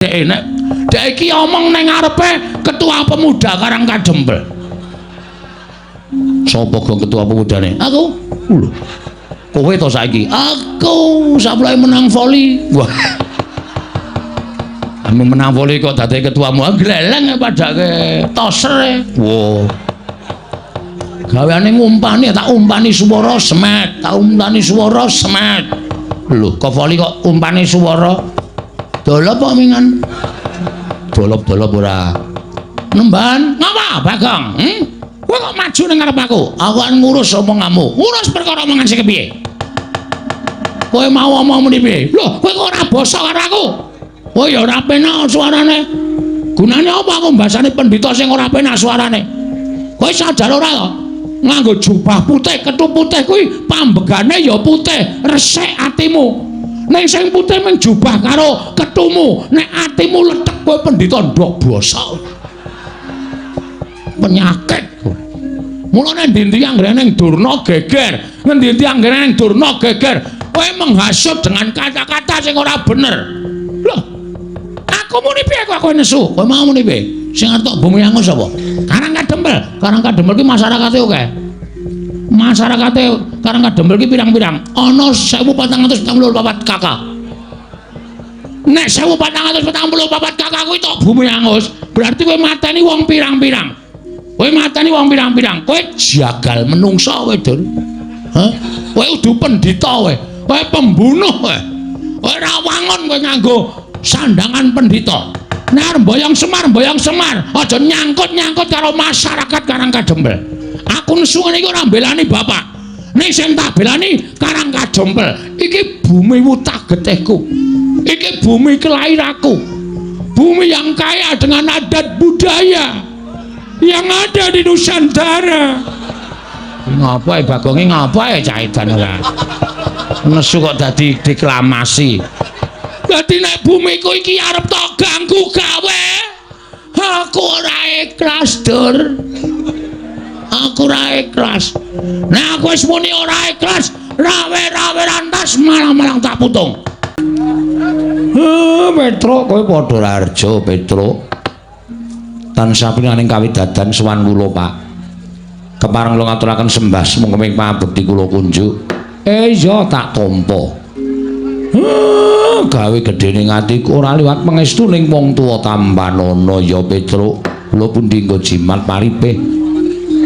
Dek iki omong nang ngarepe ketua pemuda Karangkadempel. Sapa gong ketua pemudane? Aku. Lho. Kowe to saiki? Aku sampe menang voli. Wah. Ame menang voli kok dadi ketuamu gleleng padake toser. Wow. Gaweane ngumpani tak umpani swara semet, tak umpani swara semet. Lho, kok voli kok umpani swara? Dolop apa mingan? Dolop-dolop ora. Nemban, ngapa Bagong? Kowe kok maju ning ngarep aku? Aku kan ngurus omonganmu. Ngurus perkara omongan sing kepiye? Kowe mau omong muni piye? Lho, kowe kok ora basa karo aku? Oh ya ora penak suarane. Gunane apa aku mbasani pendhita sing ora penak suarane? Kowe sadar ora to? Nganggo jubah putih, kethu putih kuwi pambegane ya putih, resik atimu. Nek sing putih mung jubah karo kethumu, nek atimu letek kowe pendhita ndok basa. Penyakit kowe. Mulane ndi-ndi anggere ning durna geger, ngendi-endi anggere ning durna geger, kowe menghasut dengan kata-kata sing ora bener. Loh. Aku muni piye kok kowe nesu? Kowe mau muni piye? Sing arep bumi angus sapa? Karangkadempel. Karangkadempel ki masyarakate akeh. Masyarakate Karangkadempel ki pirang-pirang? Ana 1444 kakak. Nek 1444 kakak kuwi tok bumi angus, berarti kowe mateni wong pirang-pirang. Kowe mateni wong pirang-pirang. Kowe jagal menungsa kowe, Dur. Hah? Kowe udu pendhita kowe. Kowe pembunuh kowe. Kowe ora wangun kowe nganggo sandangan pendhita. Nek mboyong semar, aja nyangkut-nyangkut karo masyarakat Karangkadempel. Aku nesu ngene iki ora mbelani bapak. Nek sing tak belani Karangkadempel. Iki bumi wutah getihku. Iki bumi kelahiranku. Bumi yang kaya dengan adat budaya yang ada di Nusantara. Ngapae Bagonge ngapae cah edan ora. Nesu kok dadi deklamasi. Dadi nek bumiku iki arep tok ganggu gawe. Aku ora ikhlas, Dur. Aku ora ikhlas. Nek aku wis muni ora ikhlas, rawe-rawe rantas malang-malang tak putung. Petro kowe padha Rarjo, Petro. Tansah pinaning kawidadan sowan kula, Pak. Kepareng kula ngaturaken sembah mung kemeng pangabekti kula kunjuk. Iya tak tampa. Gawe gedene ngatiku ora liwat pangestu ning wong tuwa tampanana ya Petro. Kula pundi nggo jimat paripe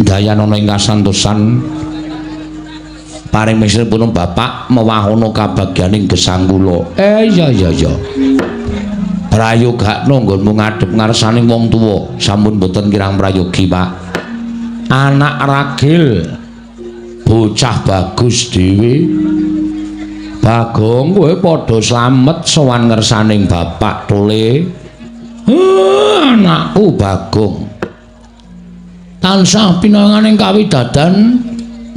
dayanana ing kasantosan paring misripun Bapak mewahono kabagyaning gesang kula. Iya. Prayogakno nggonmu ngadhep ngarsaning wong tuwa sampun boten kirang prayogi, Pak. Anak ragil bocah bagus dhewe. Bagong kowe padha slamet sowan ngersaning bapak tole. Anakku Bagong. Tansah pinanganing kawidadan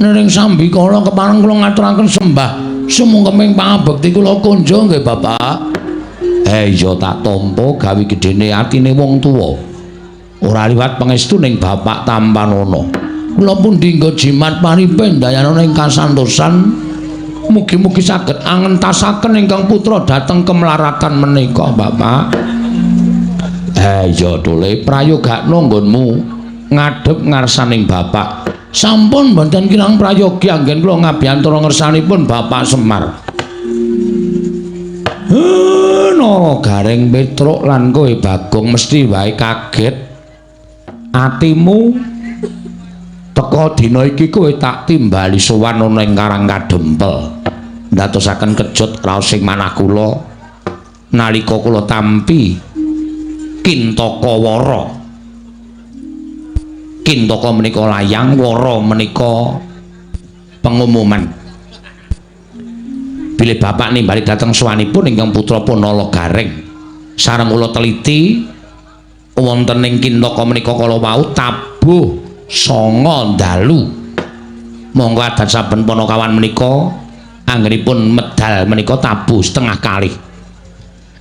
nering sambikala kepareng kula ngaturaken sembah sumungkeming pangabekti kula kunjuk nggih Bapak. Iya tak tampa gawe gedene atine wong tuwa. Ora liwat pangestu ning bapak tampanana. Kula pundi nggo jimat paripe dayanana ing kasantosan. Mugi-mugi saged angentasaken ingkang putra dhateng kemlaratan menika, Bapak. Iya tole prayogakno nggonmu ngadhep ngarsaning Bapak. Sampun mboten kirang prayogi anggen kula ngabiyantara ngersanipun Bapak Semar. Nara Garing Petruk lan kowe Bagong mesti wae kaget. Atimu teka dina iki kowe tak timbali sowan ana ing Karangkadempel. Ndatosaken kejut raos sing manah kula nalika kula tampi Kintaka Wara. Kintaka menika layang, Wara menika pengumuman. Bilih bapak nimbali dhateng sowanipun ingkang putra Nala Garing. Sareng kula teliti wonten ing Kintaka menika kala wau tabuh 9 dalu. Monggo adat saben Panakawan menika anggenipun medal menika tabuh setengah kalih.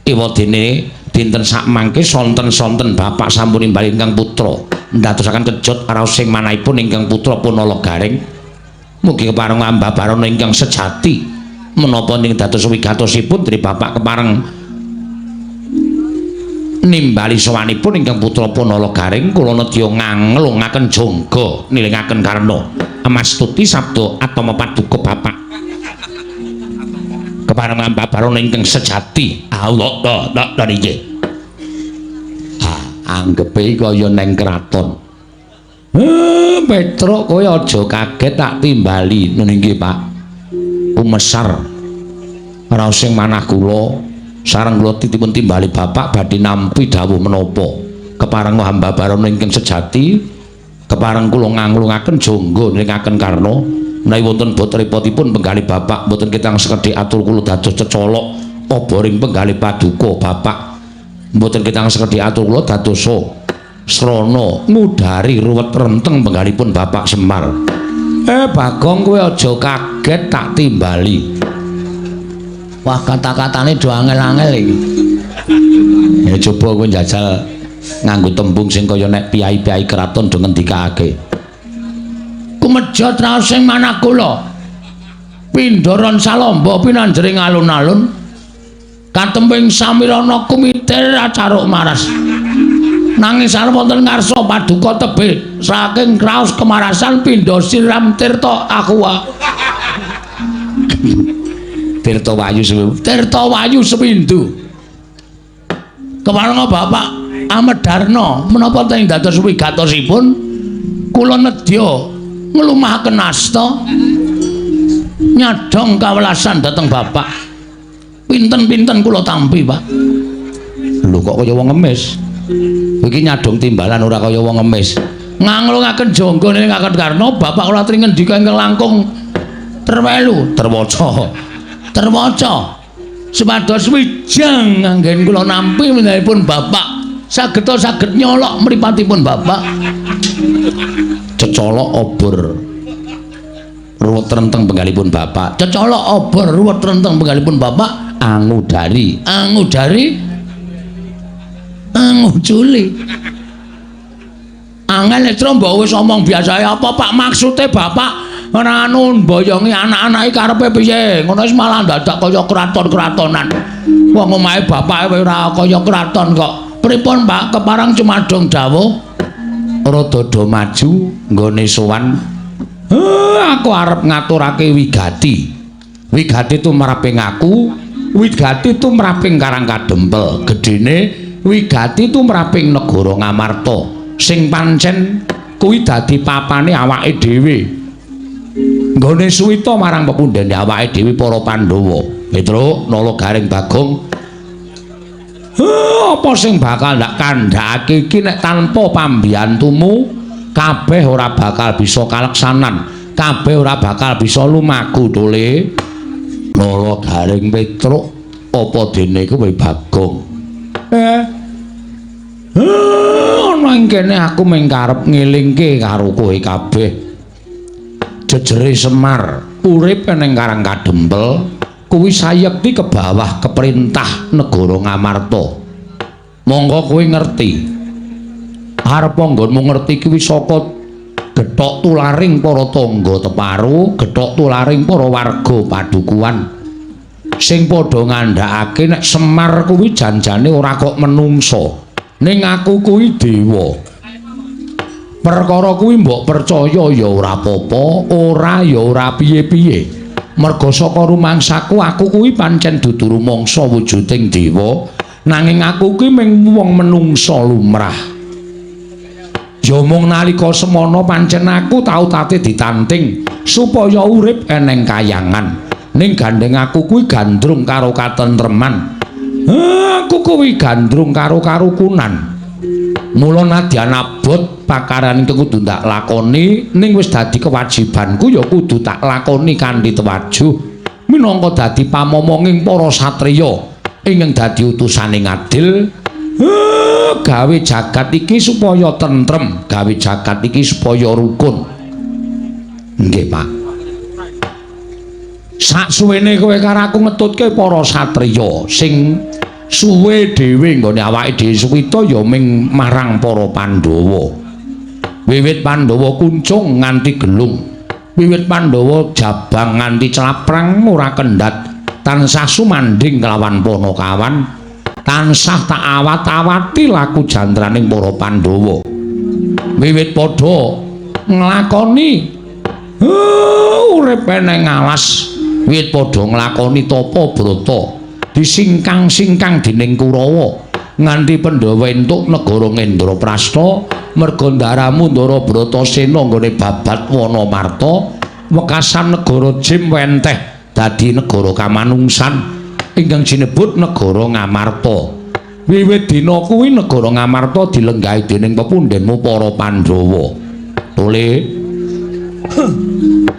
Ewadene dinten sak mangke sonten-sonten bapak sampun nimbali ingkang putra ndatosaken kejut raos sing manahipun ingkang putra Nala Garing. Mugi kepareng ambabarana ingkang sejati menapa ing dados wigatosipun dari bapak kepareng nimbali sowanipun ingkang putra Panala Garing kula nedya nganglungaken jangga nilingaken Karna amastuti sabda atama paduka Bapak keparengan babarana ingkang sejati Allah ta nggih anggepe kaya neng kraton Petruk kowe aja kaget tak timbali nggih Pak umesar raos sing manah kula sareng kula titipun timbali Bapak badhe nampi dawuh menapa kepareng hamba barana ingkang sejati kepareng kula nganglungaken jangga nilingaken Karna menawi wonten boten repotipun penggalih Bapak boten kitang sekedhik atur kula dados cecolok apa ring penggalih paduka Bapak boten kitang sekedhik atur kula dados srana ngudari ruwet renteng penggalipun Bapak Semar Bagong kowe aja kaget tak timbali wah kata-katane do angel-angel iki ya coba kowe njajal nganggo tembung sing kaya nek piyai-piyai kraton do ngendikake kumedya raos sing manah kula pindharan salamba pinanjering alun-alun katembing samirana kumitir acaruk maras nanging sareng wonten ngarsa paduka tebih saking kraos kemarasan pindha siram tirta aqua tirta wayu sepindu keparenga Bapak Amedarna menapa teng dados wigatosipun kula nedya nglumahaken asta nyadong kawelasan dhateng Bapak pinten-pinten kula tampi Pak lho kok kaya wong ngemis iki nyadong timbalan ora kaya wong ngemis nganglungaken jangga nilingaken Karna Bapak kula aturi ngendika ingkang langkung terwaca supados wijang anggen kula nampi menahipun Bapak saged nyolok mripatipun Bapak cecolok obor ruwet renteng penggalipun Bapak cecolok obor ruwet renteng penggalipun Bapak angudari angujuli angel trombo wis omong biasa apa Pak maksude Bapak ora anu mboyongi anak-anake karepe piye ngono wis malah dadak kaya kraton-kratonan wong omahe bapake ora kaya kraton kok pripun Pak keparang cumadong dawuh rada do maju nggone sowan aku arep ngaturake wigati tumraping aku wigati tumraping Karang Kadempel gedene wigati tumraping negara Ngamarta sing pancen kuwi dadi papane awake dhewe nggone suwita marang pepundhene awake dhewe para Pandhawa Petruk Nala Garing Bagong apa sing bakal ndak kandhake iki nek tanpa pambiyantumu kabeh ora bakal bisa kaleksanan kabeh ora bakal bisa lumaku tole Nala Garing Petruk apa dene kowe Bagong ana ing kene aku mung karep ngelingke karo kowe kabeh jejere Semar urip ning Karang Kadempel kuwi sayekti ke bawah keperintah negara Ngamarta monggo kowe ngerti arep nggonmu ngerti kuwi saka gethok tularing para tangga teparu gethok tularing para warga padukuhan sing padha ngandhakake nek Semar kuwi janjane ora kok menungso ning aku kuwi dewa perkara kuwi mbok percaya ya ora apa-apa ora ya ora piye-piye merga saka rumangsaku aku kuwi pancen dudu rumangsa wujuding dewa nanging aku kuwi mung wong menungsa lumrah ya mung nalika semana pancen aku tau tate ditanting supaya urip eneng kayangan ning gandeng aku kuwi gandrung karo katentreman aku kuwi gandrung karo karukunan mula nadyan abot pakaran iki kudu tak lakoni ning wis dadi kewajibanku ya kudu tak lakoni kanthi tewajuh minangka dadi pamomonging para satriya ingkang dadi utusaning adil gawe jagat iki supaya tentrem gawe jagat iki supaya rukun nggih Pak saksuwene kowe karo aku ngetutke para satriya sing suwe dhewe nggone awake dhewe suwita ya ming marang para Pandhawa wiwit Pandhawa kuncung nganti gelung wiwit Pandhawa jabang nganti celaprang ora kendhat tansah sumanding kelawan Panakawan tansah tak awat-awati laku jandraning para Pandhawa. Wiwit padha nglakoni urip ning alas, wiwit padha nglakoni tapa brata disingkang-singkang dening Kurawa nganti Pandhawa entuk negara Ngendraprasta merga ndaramu Ndara Bratasena nggone babat Wanamarta wekasan negara Jim wenteh dadi negara Kamanungsan ingkang sinebut negara Ngamarta. Wiwit dina kuwi negara Ngamarta dilenggahi dening pepundhenmu para Pandhawa. Oleh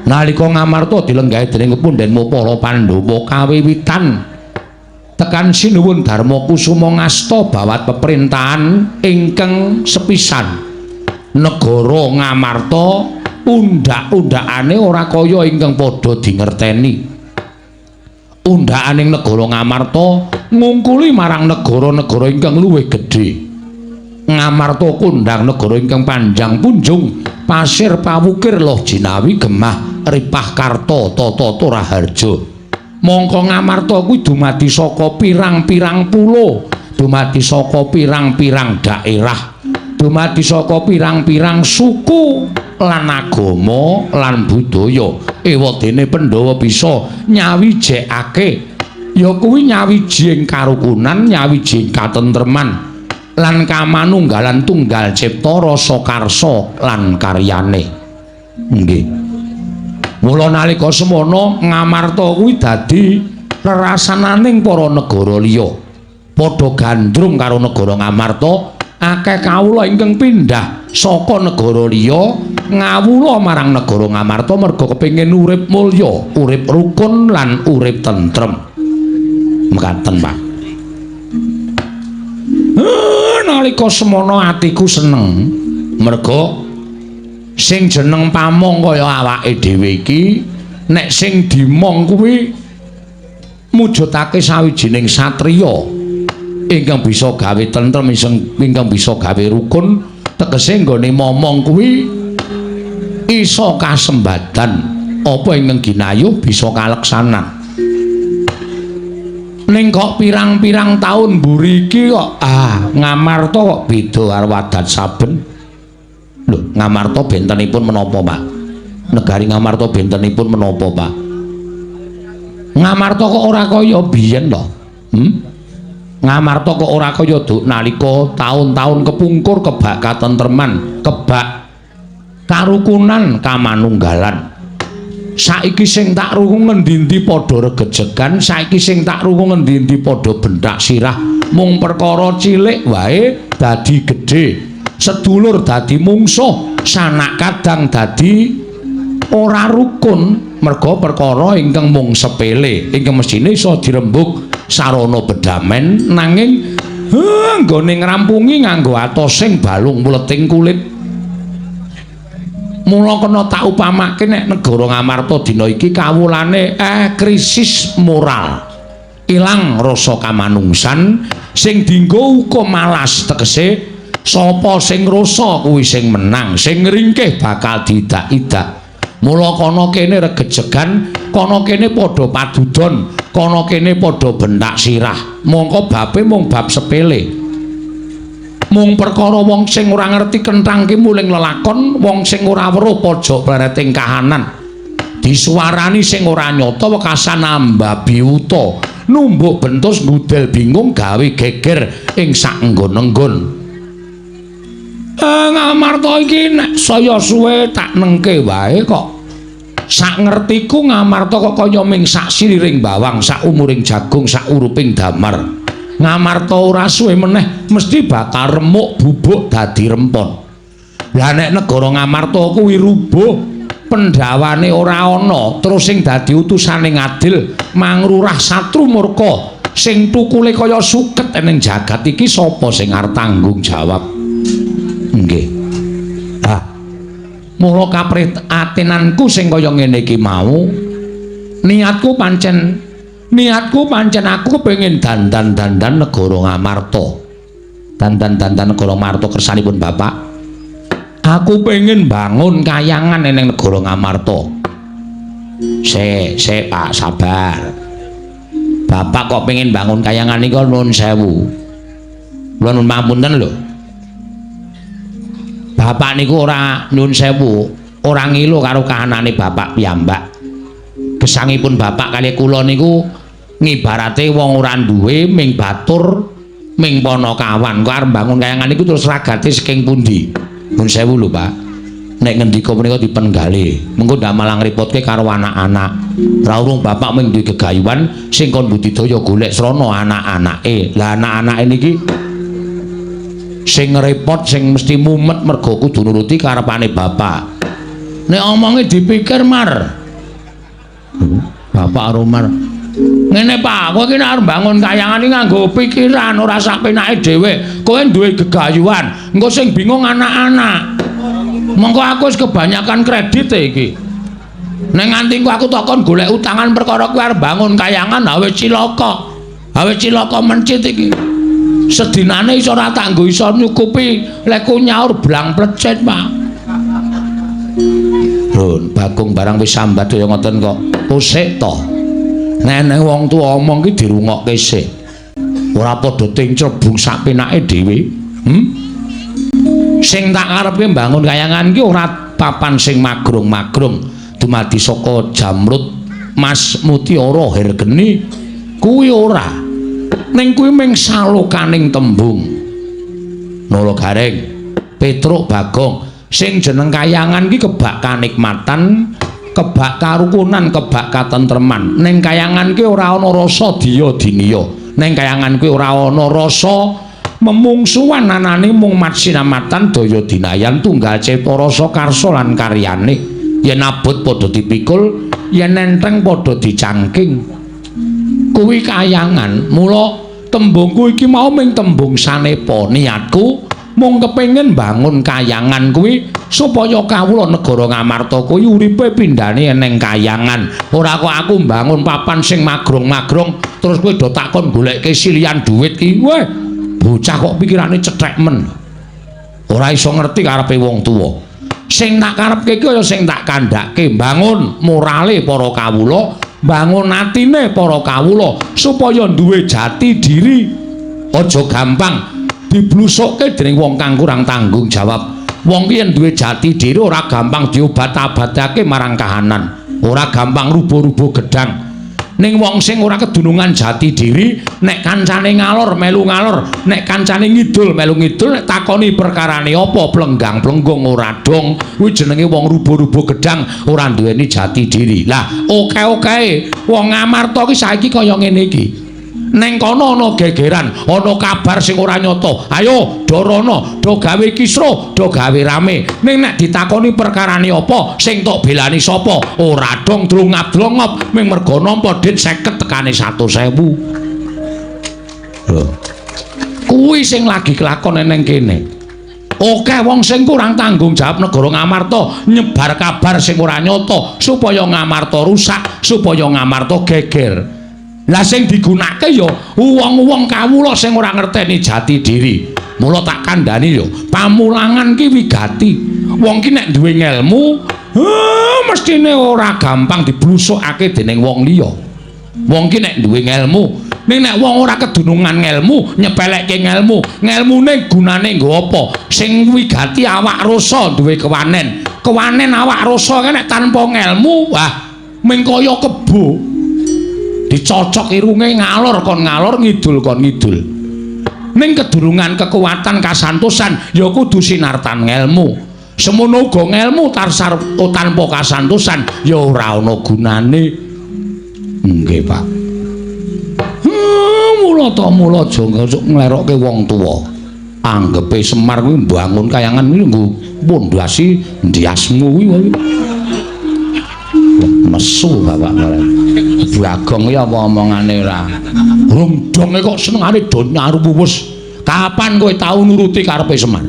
nalika Ngamarta dilenggahi dening pepundhenmu para Pandhawa kawiwitan tekan sinuwun Darmakusuma ngasta bawat peperintahan ingkang sepisan negara Ngamarta undak-undakane ora kaya ingkang padha dingerteni. Undakaning negara Ngamarta ngungkuli marang negara-negara ingkang luwih gedhe. Ngamarta kondhang negara ingkang panjang punjung, pasir pawukir loh jinawi gemah ripah karta tata Toraharja. Mongko Ngamarta kuwi dumadi saka pirang-pirang pulo, dumadi saka pirang-pirang daerah, dumadi saka pirang-pirang suku lan agama lan budaya. Ewadene Pandhawa bisa nyawijekake ya kuwi nyawijing karukunan, nyawijing katentreman lan kamanunggalan tunggal cipta rasa karsa lan karyane. Nggih. Mula nalika semana Ngamarta kuwi dadi rerasananing para negara liya. Padha gandrung karo negara Ngamarta, akeh kawula ingkang pindah saka negara liya ngawula marang negara Ngamarta merga kepengin urip mulya, urip rukun lan urip tentrem. Mekaten, Pak. Nalika semana atiku seneng merga sing jeneng pamong kaya awake dhewe iki nek sing dimong kuwi mujudake sawijining satriya ingkang bisa gawe tentrem, ingkang bisa gawe rukun, tegese nggone momong kuwi iso kasembadan apa ingkang ginayuh bisa kaleksanan. Ning kok pirang-pirang taun mburi iki kok Ngamarta kok beda karo adat saben. Lho, Ngamarta bentenipun menapa, Pak? Negari Ngamarta bentenipun menapa, Pak? Ngamarta kok ora kaya biyen to? Ngamarta kok ora kaya duk nalika taun-taun kepungkur kebak katentreman, kebak karukunan, kamanunggalan. Saiki sing tak rungu ngendi-endi padha regejegan, saiki sing tak rungu ngendi-endi padha bentak sirah, mung perkara cilik wae dadi gedhe. Sedulur dadi mungsuh, sanak kadang dadi ora rukun merga perkara ingkang mung sepele, ingkang mestine iso dirembug sarana bedamen nanging nggone ngrampungi nganggo atosing balung muleting kulit. Mula kena tak upamake nek negara Ngamarta dina iki kawulane krisis moral. Ilang rasa kamanungsan sing dienggo uga malas tegese sapa sing rasa kuwi sing menang, sing ringkih bakal didak-idak. Mula kono kene regejegan, kono kene padha padudon, kono kene padha bentak sirah. Mongko babe mung bab sepele. Mung perkara wong sing ora ngerti kenthang ki muling lelakon, wong sing ora weruh pojok bareting kahanan. Disuarani sing ora nyata wekasan ambabi uta, numbuk bentus ngudel bingung gawe geger ing sak nggon-nggon. Ngamarta iki nek saya suwe tak nengke wae kok. Sak ngertiku Ngamarta kok kaya ming sak siliring bawang, sak umuring jagung, sak uruping damar. Ngamarta ora suwe meneh mesti bakal remuk bubuk dadi rempon. Lah nek negara Ngamarta kuwi rubuh, pendhawane ora ana, terus sing dadi utusane ngadil mangrurah satru murka, sing tukule kaya suket ning jagat iki sapa sing arep tanggung jawab? Nggih. Mula kaprihatinanku sing kaya ngene iki mau, niatku pancen aku kepengin dandan-dandan negara Ngamarta. Dandan-dandan negara Ngamarta kersanipun Bapak. Aku pengen bangun kayangan ning negara Ngamarta. Sik Pak, sabar. Bapak kok pengen bangun kayangan niku nuwun sewu. Kula nuwun pamunten lho. Bapak niku ora nuwun sewu, ora ngilu karo kahanane bapak piyambak. Gesangipun bapak kalih kula niku ngibarate wong ora duwe ming batur ming Panakawan. Kok arep bangun kayangan niku terus ragate saking pundi? Nuwun sewu lho, Pak. Nek ngendika menika dipenggali, mengko ndak malah ngrepotke karo anak-anak. Ra urung bapak mung duwe gegayuhan sing kon budidaya golek srana anak-anake. Lah anak-anake niki sing repot sing mesti mumet mergo kudu nuruti karepane bapak. Nek omonge dipikir mar. Bapak Romar. Ngene Pak, kowe iki arep bangun kayangan iki nganggo pikiran ora sak penake dhewe. Kowe duwe gegayuhan, engko sing bingung anak-anak. Monggo aku wis kebanyakan kredit iki. Nek nganti aku takon golek utangan perkara kowe arep bangun kayangan awe cilaka. Awe cilaka mencit iki. Sedinane iso ora tak nggo iso nyukupi lek ku nyaur blang plecet, Pak. Lho, Bagong barang wis sambat kaya ngoten kok. Usik to. Nek wong tuwa omong ki dirungokke sik. Ora padha tincrebung sak penake dhewe. Sing tak karepe mbangun kayangan ki ora papan sing magrung-magrung dumadi saka jamrut Mas Mutiara Hergeni kuwi ora ning kuwi ming salokaning tembung Nala Gareng Petruk Bagong sing jeneng kayangan ki kebak kanikmatan kebak karukunan kebak katentreman ning kayangan ki ora ana rasa diya diniya ning kayangan ki ora ana rasa memungsuhan anane mung mat sinamatan daya dinayan tunggal cepa rasa karsa lan karyane yen abot padha dipikul yen nenteng padha dicangking kuwi kayangan mula tembungku iki mau ming tembung sanepa niatku mung kepengin bangun kayangan kuwi supaya kawula negara Ngamarta kuwi uripe pindhane eneng kayangan ora kok aku mbangun papan sing magrong-magrong terus kowe do takon goleke silian dhuwit ki weh bocah kok pikirane cethek men. Ora iso ngerti karepe wong tuwa. Sing tak karepke iki kaya sing tak kandhake, bangun morale para kawula, bangun atine para kawula supaya duwe jati diri. Aja gampang diblusukke dening wong kang kurang tanggung jawab. Wong ki yen duwe jati diri ora gampang diobat-abadake marang kahanan. Ora gampang rubuh-rubuh gedang. Ning wong sing ora kedunungan jati diri nek kancane ngalor melu ngalor nek kancane ngidul melu ngidul nek takoni perkarane apa plenggang-plenggung ora dong kuwi jenenge wong rubuh-rubuh gedang ora duweni jati diri. Lah oke-oke wong Ngamarta ki saiki kaya ngene iki ning kono ana gegeran ana kabar sing ora nyata ayo dorono do gawe kisruh do gawe rame ning nek ditakoni perkarane apa sing tok belani sapa ora dong drungap-drungop ming mergo nampa dit 50 tekane 100.000 lho kuwi sing lagi kelakon ning kene oke wong sing kurang tanggung jawab negara Ngamarta nyebar kabar sing ora nyata supaya Ngamarta rusak supaya Ngamarta geger. Lah sing digunakake ya wong-wong kawula sing ora ngerteni jati diri. Mula tak kandhani ya, pamulangan ki wigati. Wong ki nek duwe ngelmu, mestine ora gampang diblusukake dening wong liya. Wong ki nek duwe ngelmu, ning nek wong ora kedunungan ngelmu, nyepelekke ngelmu, ngelmune gunane nggo apa? Sing wigati awak rasa duwe kewanen. Kewanen awak rasa nek tanpa ngelmu, wah ming kaya kebo. Dicocok irunge ngalor kon ngalor ngidul kon ngidul ning kedurungan kekuatan kasantosan ya kudu sinartan ngelmu semono uga ngelmu tanpa kasantosan ya ora ana gunane nggih Pak mula aja nglerokke wong tuwa anggepe Semar kuwi mbangun kayangan kuwi nggo pondasi ndiasmu kuwi mesu bapak Bagong ya apa omongane ra rungdonge kok senengane do nyaru wis kapan kowe tau nuruti karepe Semar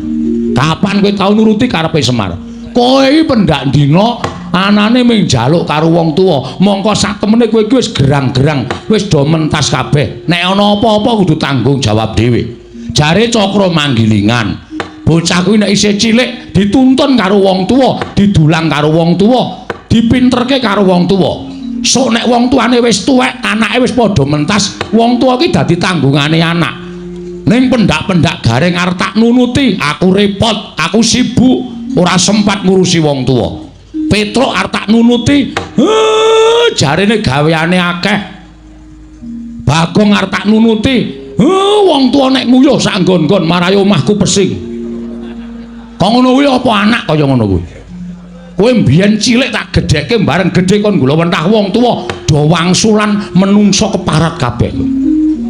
kapan kowe tau nuruti karepe Semar kowe iki pendak dina anane ming njaluk karo wong tuwa mongko sak temene kowe iki wis gerang-gerang wis do mentas kabeh nek ana apa-apa kudu tanggung jawab dhewe jare Cakra Manggilingan bocah kuwi nek isih cilik dituntun karo wong tuwa didulang karo wong tuwa dipinterke karo wong tuwa Sok nek wong tuane wis tuwek, anake wis padha mentas, wong tuwa ki dadi tanggungane anak. Ning pendak-pendak garing arep tak nunuti, aku repot, aku sibuk, ora sempat ngurusi wong tuwa. Petruk arep tak nunuti, jarene gaweane akeh. Bagong arep tak nunuti, wong tuwa nek nguyuh sak nggon-nggon marahi omahku pesing. Kok ngono kuwi apa anak kaya ngono kuwi? Kowe mbiyen cilik tak gedhekke bareng gedhe kon gula wentah wong tuwa do wangsulan menungso keparat kabeh.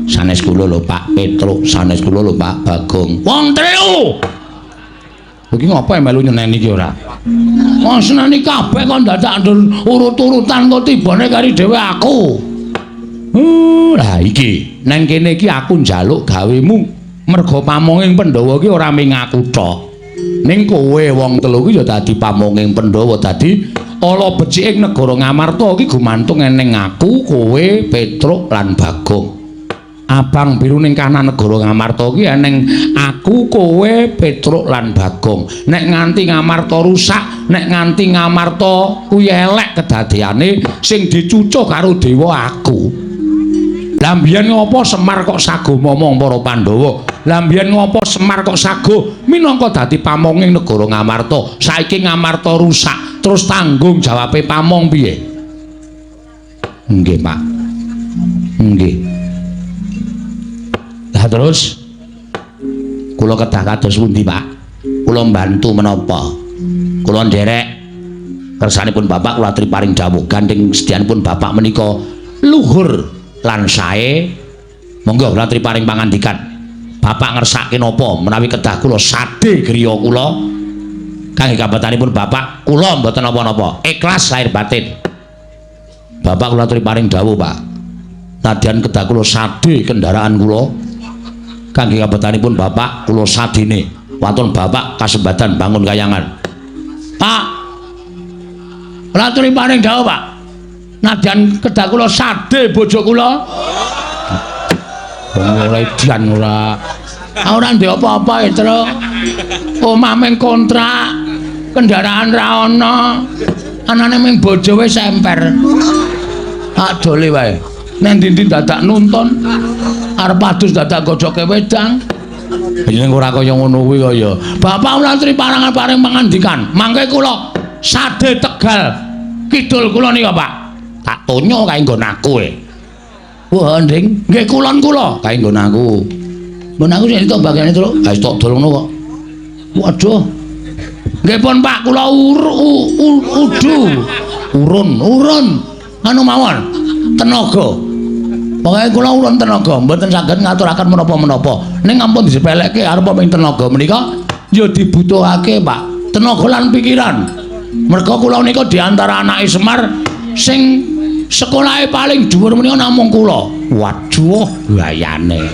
Sanes kula lho Pak Petruk, sanes kula lho Pak Bagong. Wong trio. Iki ngapa melu nyeneni iki ora? Wong seneni kabeh kon dadak urut-urutan kok tibane kari dhewe aku. Lah iki nang kene iki aku njaluk gawemu merga pamonging Pandhawa iki ora ming aku tok. Ning kowe wong telu ki ya dadi pamonging Pandhawa, dadi ala becike negara Ngamarta iki gumantung eneng aku, kowe, Petruk lan Bagong. Abang biru ning kanan negara Ngamarta ki eneng aku, kowe, Petruk lan Bagong. Nek nganti Ngamarta rusak, nek nganti Ngamarta kuwi elek kedadeane, sing dicucuk karo dewa aku. Lah mbiyen ngopo Semar kok sago momong para Pandhawa? Lah mbiyen ngopo Semar kok sago minangka dadi pamonging negara Ngamarta? Saiki Ngamarta rusak, terus tanggung jawabe pamong piye? Nggih, Pak. Nggih. Lah terus kula kedah kados pundi, Pak? Kula mbantu menapa? Kula nderek kersanipun Bapak kula aturi paring dawuh gandeng sedyanipun Bapak menika luhur lan sae, monggo kula aturi paring pangandikan. Bapak ngersake napa menawi kedah kula sadhe griya kula kangge kabatanipun Bapak, kula mboten napa-napa, ikhlas lahir batin. Bapak kula aturi paring dawuh, Pak. Nadyan kedah kula sadhe kendaraan kula kangge kabatanipun Bapak, kula sadene wonten Bapak kasembatan bangun kayangan. Pak, kula aturi paring dawuh, Pak. Nadyan kedah kula sadhe bojo kula. Mulai dian ora. Ora ndek apa-apa ya, Truk. Omah ming kontrak, kendaraan ra ana. Anane ming bojo wis semper. Tak dole wae. Nek ndi-ndi dadak nuntun, arep adus dadak gojoke wedang. Yen ora kaya ngono kuwi kaya. Bapak kula aturi paring pangandikan. Mangke kula sadhe Tegal kidul kula nika, Pak. Tak tonyo kae nggon aku e. Wah, Nding, nggih kulon kula kae nggon aku. Mun aku sing tok bagiane Truk, ha tok dolongno kok. Waduh. Nggih pun Pak, kula urun anu mawon tenaga. Pokoke kula urun tenaga, mboten saged ngaturaken menapa-menapa. Ning ampun disepelekke arepa ping tenaga menika ya dibutuhake, Pak. Tenaga lan pikiran. Merga kula nika di antara anake Semar sing sekolahe paling dhuwur menika namung kula. Waduh, gayane.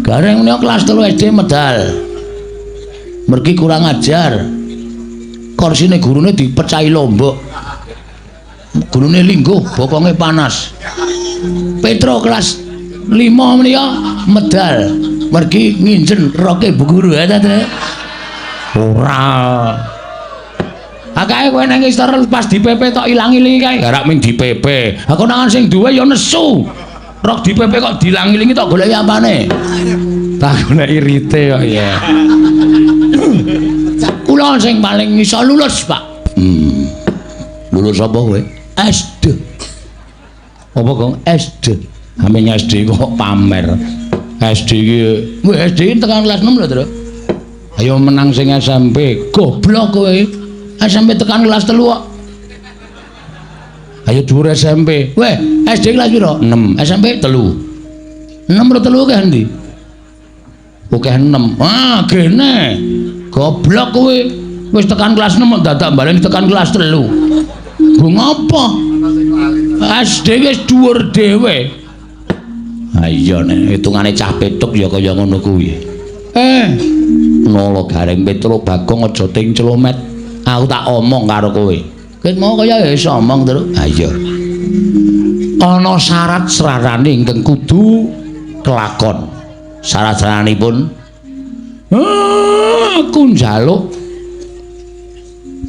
Gareng menika kelas 3 SD medal. Mergi kurang ajar. Korsine gurune dipecahi lombok. Gurune lingguh, bokonge panas. Petro kelas 5 menika medal. Mergi nginjen roke bu guru ya, Tante. Ora. Akae kowe nang istor pas dipepe tok ilang-ilingi kae. Ora ming dipepe. Ha konangan sing duwe ya nesu. Rok dipepe kok dilang-ilingi tok goleki apane? Tak goleki rite kok ya. Kula sing paling iso lulus, Pak. Lulus apa kowe? SD. Apa kok SD? Ame SD kok pamer. SD iki, SD tekan kelas 6 lho, Tru. Ayo menang sing SMP. Goblok kowe. SMP tekan kelas 3 kok. Ayo dhuwur SMP. Weh, SD kelas piro? 6. SMP 3. 6 karo 3 ke endi? Oke 6. Ah, gene. Goblok kowe. Wis tekan kelas 6 dadak baleni tekan kelas 3. Go ngopo? SD wis dhuwur dhewe. Ha iya nek hitungane cah petuk ya kaya ngono kuwi. Nolo gareng Petruk Bagong aja ting celomet. Aku tak omong karo kowe. Ket mau kaya wis omong terus. Ha iya. Ana syarat-syaratane ingkang kudu kelakon. Syarat-syaratipun aku njaluk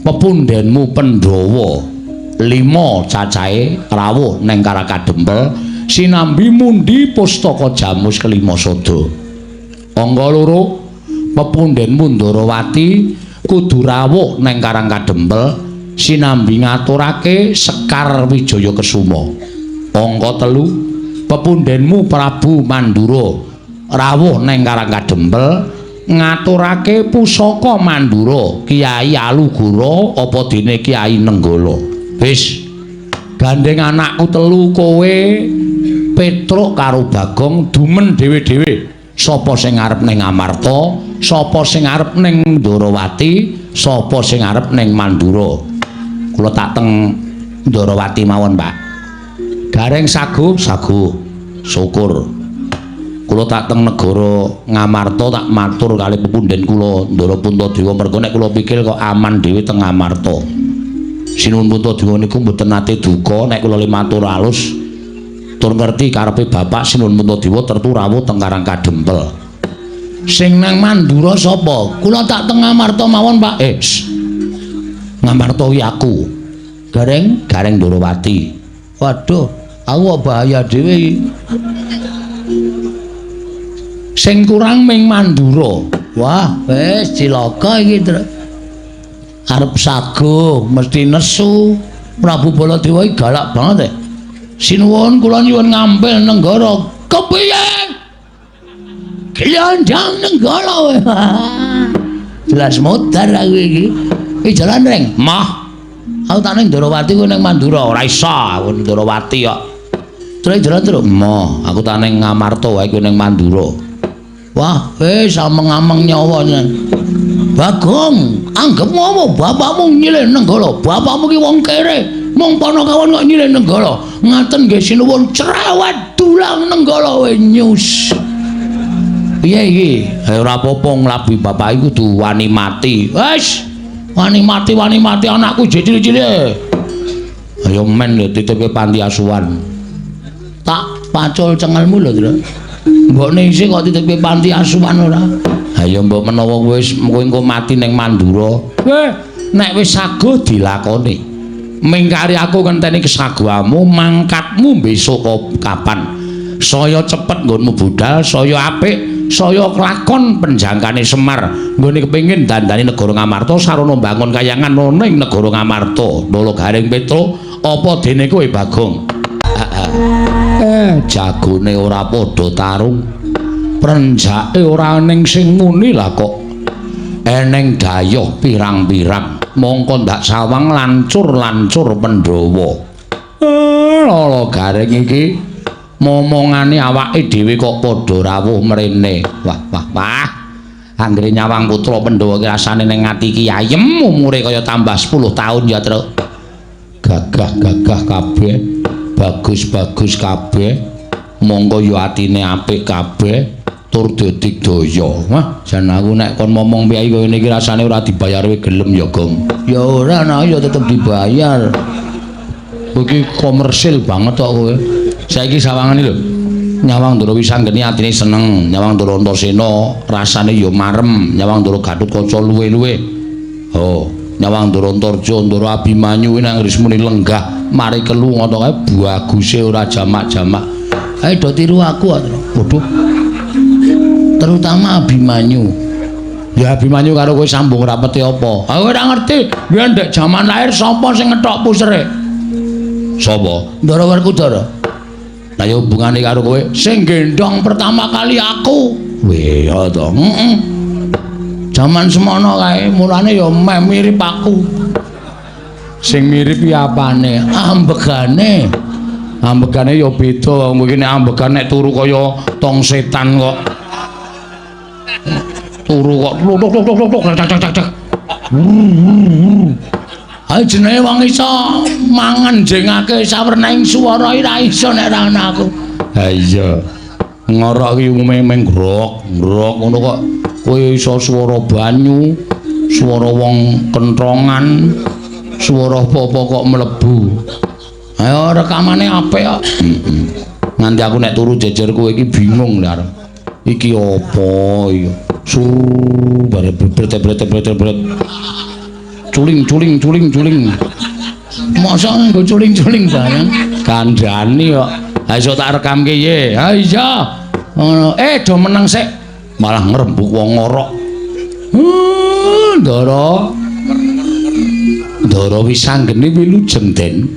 pepundenmu Pandhawa 5 cacahe rawuh neng Karakadempel sinambi mundi pustaka Jamus kelima sada. Angka 2 pepundhenmu Ndarawati kudu rawuh neng Karakadempel sinambi ngaturake Sekar Wijaya Kesuma. Angka 3 pepundhenmu Prabu Mandura rawuh neng Karakadempel ngaturake pusaka Mandura Kiai Alugura apa dene Kiai Nenggala. Wis gandeng anakku 3 kowe Petruk karo Bagong dumen dhewe-dhewe sapa sing arep ning Amarta, sapa sing arep ning Ndarawati, sapa sing arep ning Mandura. Kula tak teng Ndarawati mawon, Pak. Gareng sagu syukur. Kula tak teng negara Ngamarta tak matur kali pepundhen kula Ndara Puntadewa mergo nek kula pikir kok aman dhewe teng Ngamarta. Sinuwun Puntadewa niku mboten nate duka nek kula matur alus tur ngerti karepe Bapak Sinuwun Puntadewa tertu rawuh teng Karangkadempel. Sing nang Mandura sapa? Kula tak teng Ngamarta mawon, Pak. Ngamarta wi aku. Gareng Ndarawati. Waduh, aku bahaya dhewe. Sing kurang ming Mandura. Wah, wis cilaka iki, Tru. Arep sago mesti nesu. Prabu Baladewa iki galak banget. Sinuwun kula nyuwun ngampil Nenggara. Kepiye? Glandang Nenggara. Jelas modar aku iki. Iki jalan reng. Mah. Aku tak ning Ndarawati ku ning Mandura ora iso aku Ndarawati kok. Terus jalan terus. Mah, aku tak ning Ngamarta wae ku ning Mandura. Wah, wis ameng-ameng nyawa. Bagong, anggepmu apa bapakmu nyilih Nenggala? Bapakmu ki wong kere, mung Panakawan kok nyilih Nenggala. Ngaten nggih sinuwun cerewet dulang Nenggala we nyus. Piye iki? Ora apa-apa nglabi bapak iku kudu wani mati. Wis, wani mati anakku cilik-cilik. Ayo men lho titipke panti asuhan. Tak pacul cengelmu lho, Tru. Mbokne isih kok titipke panti asuhan ora? Ha ya mbok menawa wis engko mati ning Mandura. Nek wis sago dilakoni. Mingkari aku ngenteni kesaguamu, mangkatmu besok kapan. Saya cepet nggonmu budal, saya apik, saya kelakon penjangkane Semar. Nggone kepengin dandani negara Ngamarta sarana mbangun kayangan ning negara Ngamarta. Ndara Garing Petruk apa dene kowe Bagong? Jagone ora padha tarung. Prenjake ora ning sing muni lah kok. Eneng dayoh pirang-pirang. Mongko ndak sawang lancur-lancur Pandhawa. Lala Garing iki momongane awake dhewe kok padha rawuh mrene. Wah. Anggere nyawang putra Pandhawa ki rasane ning ati ki ayem umure kaya tambah 10 taun ya, Tru. Gagah kabeh. Bagus kabeh. Monggo ya atine apik kabeh. Tur dadi daya. Wah, jan aku nek kon momong piyai koyo ngene iki rasane ora dibayar kowe gelem ya, Gong. Ya ora, nah ya tetep dibayar. Iki komersil banget kok kowe. Saiki sawangane lho. Nyawang Ndara Wisanggeni atine seneng, Nyawang Ndara Antasena rasane ya marem, Nyawang Ndara Gatotkaca luwe-luwe. Oh, Nyawang Ndara Antarja, Ndara Abimanyu nang rismune lenggah, mari kelu ngono kae baguse ora jamak-jamak. Ae do tiru aku, Waduh. Terutama Abimanyu. Ya Abimanyu karo kowe sambung rapete apa? Aku ora ngerti. Yen ndek jaman lahir sapa sing ngethok pusere? Sapa? Ndara Werkudara. Lah ya hubungane karo kowe sing gendong pertama kali aku. Weh ya to. Heeh. Jaman semono kae mulane ya meh mirip aku. Sing mirip ki apane? Ambegane. Ambegane ya beda. Mungkin ambegan nek turu kaya tong setan kok. Turu kok tok. Ayo jenenge wong iso mangan jengake sawernaing swara ora iso nek ra ana aku. Ha iya. Ngorok ki meng grok ngono kok kowe iso swara banyu, swara wong kentrongan, swara apa-apa kok mlebu. Ayo rekamane apik kok. Nganti aku nek turu jejer kowe iki bingung lho. Iki apa iki? Bare bret. Culing. Mosok nggo culing-culing barang. Kandhani kok. Ha iso tak rekamke ye. Ha iya. Ngono. Do meneng sik. Malah ngrembug wong ngorok. Ndara wis anggene wilujeng Den.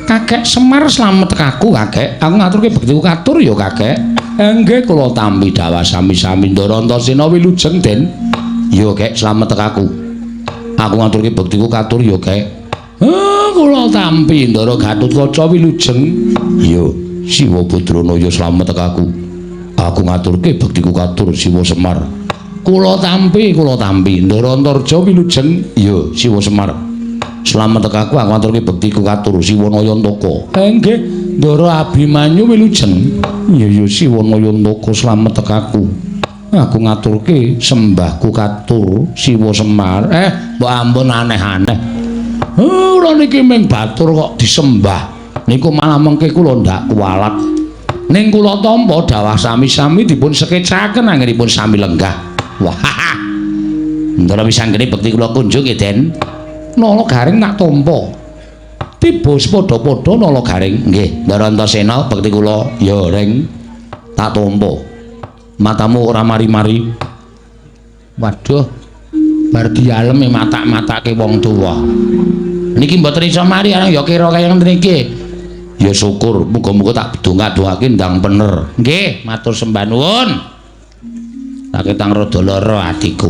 Kakek Semar slamet tekaku kakek. Aku ngaturke bektiku katur ya kakek. Nggih kula tampi dawa sami-sami Ndara Antasena wilujeng Den. Ya kek slamet tekaku. Aku ngaturke bektiku katur ya kek. Kula tampi Ndara Gatotkaca wilujeng. Ya Siwa Badranaya slamet tekaku. Aku ngaturke bektiku katur Siwa Semar. Kula tampi Ndara Antarja wilujeng. Ya Siwa Semar. Slamet tekaku aku ngaturke bektiku katur Siwa Nayantaka. Nggih, Ndara Abimanyu wilujeng. Ya Siwa Nayantaka slamet tekaku. Aku ngaturke sembahku katur Siwa Semar. Mbok ampun aneh-aneh. Ora niki ming batur kok disembah. Niku malah mengke kula ndak kuwalat. Ning kula tampa dawah sami-sami dipun sekecaken anggenipun sami lenggah. Wah. Ndara wis anggene bekti kula kunjung nggih Den. Nala garing tak tampa. Tiba padha-padha nala garing. Nggih, Ndara Antasena bekti kula ya ring tak tampa. Matamu ora mari-mari. Waduh. Bar dialem matak-matake wong tuwa. Niki mboten iso mari ana ya kira kaya ngene iki. Ya syukur, muga-muga tak dongak-dongake ndang bener. Nggih, matur sembah nuwun. Tak ketang rada lara atiku.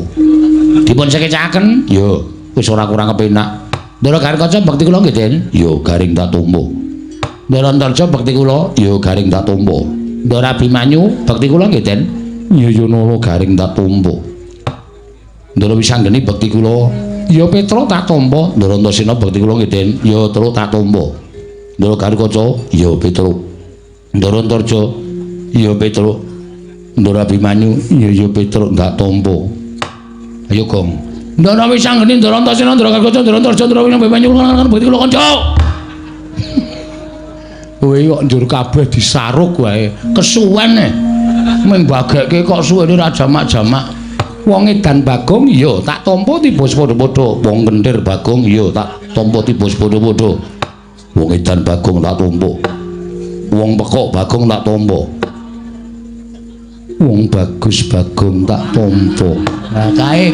Dipun sekecaken? Ya. Wis ora kurang kepenak. Ndara Gatotkaca bekti kula nggih Den. Ya garing tak tampa. Ndara Antarja bekti kula ya garing tak tampa. Ndara Abimanyu bekti kula nggih Den. Ya nala garing tak tampa. Ndara Wisanggeni bekti kula ya Petra tak tampa. Ndara Antasena bekti kula nggih Den. Ya terus tak tampa. Ndara Gatotkaca ya Petra. Ndara Antarja ya Petra. Ndara Abimanyu ya Petra tak tampa. Ayo Gong. Ndara Wisanggeni, Ndara Antasena, Ndara Gatotkaca, Ndara Antarja, Ndara Abimanyu kan bekti kula kanca. Kowe kok njur kabeh disaruk wae. Kesuwen e. Ming bageke kok suwene ra jamak-jamak. Wong edan Bagong iya tak tampa tiba padha-padha. Wong kentir Bagong iya tak tampa tiba padha-padha. Wong edan Bagong tak tampa. Wong pekok Bagong tak tampa. Wong bagus Bagong tak tampa. Nah, kae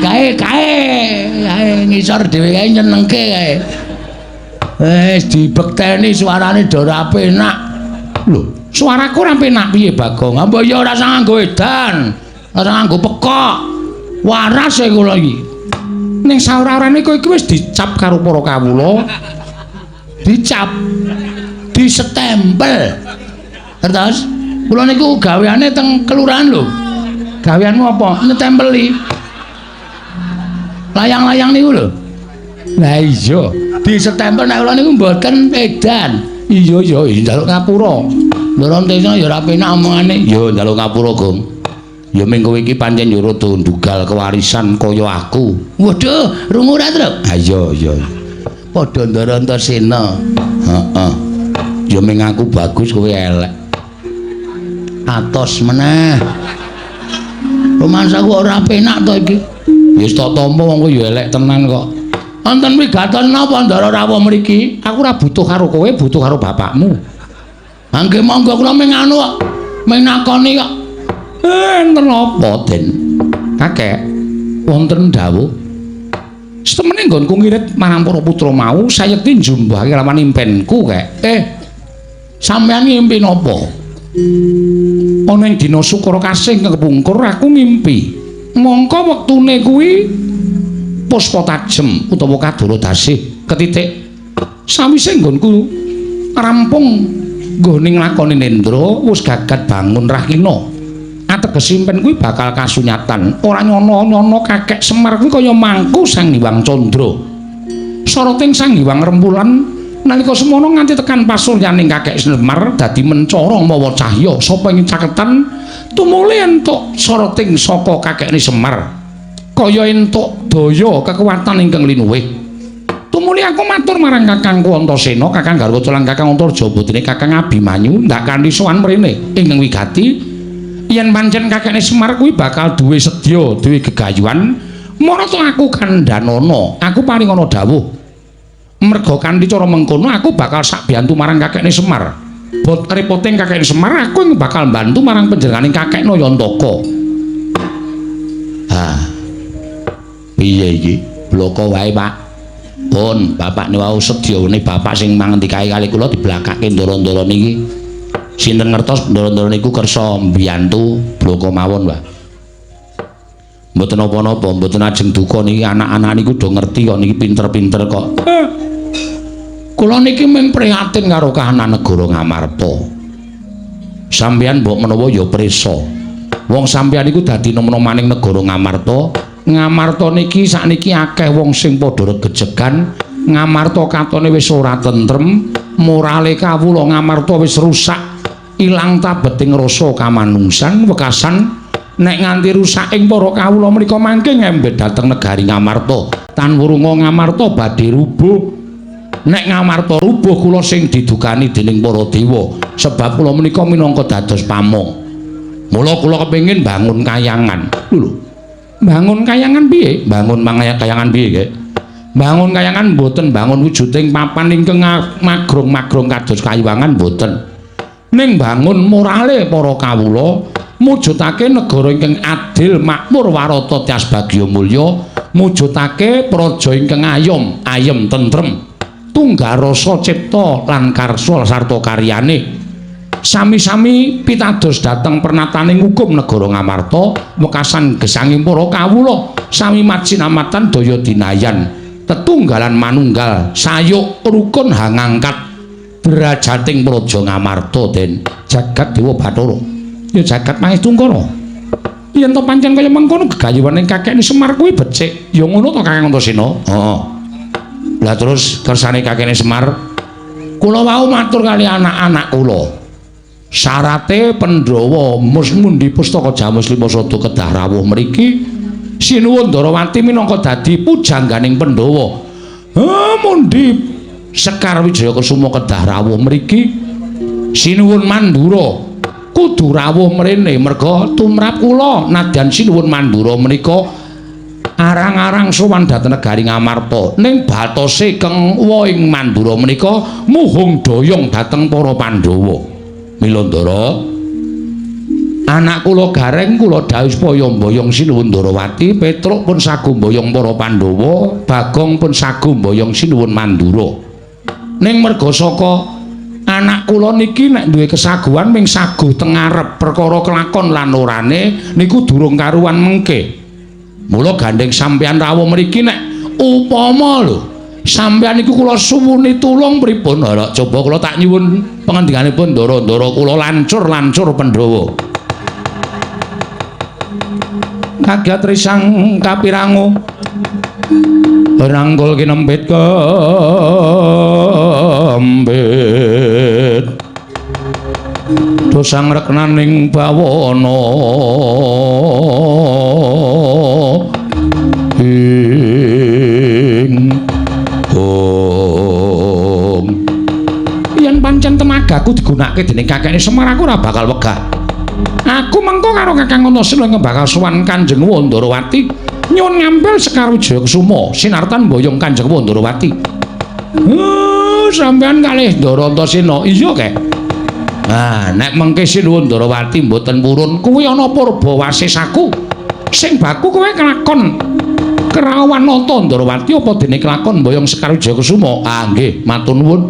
ngisor dhewe kae nyenengke kae. Wis dibekteni suarane ora penak. Lho, suaraku ora penak piye Bagong? Apa ya ora sang nganggo edan, ora nganggo pekok. Waras e kula iki. Ning saora-orane kowe iki wis dicap karo para kawula. Dicap. Disetempel. Terus kula niku gaweane teng kelurahan lho. Gaweanmu apa? Nyetempeli. Layang-layang niku lho. Lah iya, disetempel nek kula niku mboten edan. Iya njaluk ngapura. Ndara Antasena ya ora penak omongane. Ya njaluk ngapura, Gong. Ya ming kowe iki pancen yo rada ndugal kewarisan kaya aku. Waduh, rungu ora, Truk? Ha iya. Padha Ndara Antasena. Heeh. Ya ming aku bagus kowe elek. Atos meneh. Romansaku ora penak to iki. Wis tak tampa wong kowe ya elek tenan kok. Wonten wigaten napa Ndara rawuh mriki? Aku ora butuh karo kowe, butuh karo bapakmu. Mangke monggo kula ming anu kok. Ming nakoni kok. Enten apa, Den? Kakek, wonten dawuh. Setemene nggonku ngirit marang para putra mau, sayekti njumbahake lawan impenku, Kek. Sampeyan ngimpi napa? Ana ing dina Sukara Kasing kepungkur aku ngimpi. Mongko wektune kuwi Puspa Tajem utawa Kadara Dasih ketitik sawise nggonku rampung nggone nglakoni nendra wis gagat bangun Rahina. Ateges impen kuwi bakal kasunyatan. Ora nyono-nyono Kakek Semar kuwi kaya mangku Sang Hyang Candra. Soroting Sang Hyang Rembulan nalika semono nganti tekan pasuryaning Kakek Semar dadi mencorong mawa cahya sapa ing caketan tumuli entuk soroting saka Kakekne Semar. Kaya entuk daya kekuatan ingkang linuwih. Tumuli aku matur marang Kakangku Antasena, Kakang Garwaca lan Kakang Antarja putrine Kakang Abimanyu ndak kanthi sowan mrene ingkang wigati yen pancen Kakekne Semar kuwi bakal duwe sedya, duwe gegayuhan, marata aku kandhanana, aku paring ana dawuh. Merga kanthi cara mengkono aku bakal sak biyantu marang kakekne Semar. Bot repoting kakekne Semar aku yang bakal bantu marang panjenenganing kakekno Yantaka. Ha. Piye iki? Bloko wae, Pak. Pun, bapakne wau sedyane bapak sing mangandikae kali kula diblakake ndoro-ndoro niki. Sinten ngertos ndoro-ndoro niku kersa mbiyantu bloko mawon, Pak. Mboten apa-apa, mboten ajeng duka niki anak-anak niku do ngerti kok niki pinter-pinter kok. Kula niki mung prihatin karo kahanan negara Ngamarta. Sampeyan mbok menawa ya prisa. Wong sampeyan niku dadi nom-nomaning negara Ngamarta. Ngamarta niki sakniki akeh wong sing padha regejegan. Ngamarta katone wis ora tentrem, morale kawula Ngamarta wis rusak. Ilang tabeting rasa kamanungsan wekasan nek nganti rusak ing para kawula menika mangke ngembet dhateng negari Ngamarta. Tan wurunga Ngamarta badhe rubuh. Nek Ngamarta rubuh kula sing didukani dening para dewa sebab kula menika minangka dados pamong. Mula kula kepengin bangun kayangan. Lho. Bangun kayangan piye? Bangun kayangan piye, Kek? Bangun kayangan mboten bangun wujuding papan ingkang magrong-magrong kados kayuwangan mboten. Ning bangun morale para kawula, mujudake negara ingkang adil, makmur, warata, tias bagya mulya, mujudake praja ingkang ayem tentrem. Tunggal rasa cipta lan karsa sarta karyane sami-sami pitados dhateng pernataning hukum negara Ngamarta wekasan gesanging para kawula sami majinamatan daya dinayan tetunggalan manunggal sayuk rukun hangangkat derajating praja Ngamarta den jagat Dewa Bathara ya jagat Mahestungkara yen to pancen kaya mengkono gegayuhaning kakekne Semar kuwi becik ya ngono to Kakang Antasena. Heeh. Lah terus kersane kakekne Semar kula wau matur kali anak-anak kula. Syarate Pandhawa mundi pustaka Jamus Limasada kedah rawuh mriki sinuwun Ndarawati minangka dadi pujangganing Pandhawa. Mundi Sekar Wijaya Kusuma kedah rawuh mriki sinuwun Mandura kudu rawuh mrene merga tumrap kula nadyan sinuwun Mandura menika arang-arang sowan dhateng negari Ngamarta ning batose keng woing Mandura menika muhung doyong dhateng para Pandhawa. Mila Ndara anak kula gareng kula dawuh supaya mboyong sinuwun Ndarawati, Petruk pun sagu mboyong para Pandhawa, Bagong pun sagu mboyong sinuwun Mandura. Ning merga saka anak kula niki nek duwe kesaguhan ming saguh teng ngarep perkara kelakon lan orane niku durung karuan mengke. Mula gandeng sampeyan rawuh mriki nek upama lho sampeyan niku kula suwuni tulung pripun? Lha coba kula tak nyuwun pangandikanipun Ndara-ndara kula lancur-lancur Pandhawa. Kagat risang kapirangu ranggul kinempit kembit dosang reknaning bawana yen pancen temagaku digunakake dening kakekne Semar aku ora bakal wegah. Aku mengko karo Kakang Antasena bakal sowan Kanjeng Ndarawati nyuwun ngambil Sekar Wijaya Kusuma sinartan mboyong Kanjeng Ndarawati. Sampeyan kalih Ndara Antasena iya kek. Nah, nek mengke sinuwun Ndarawati mboten purun kuwi ana purba wasisaku sing baku kowe kelakon kerawan nata Ndarawati apa dene kelakon mboyong Sekar Wijaya Kusuma. Ah nggih, matur nuwun.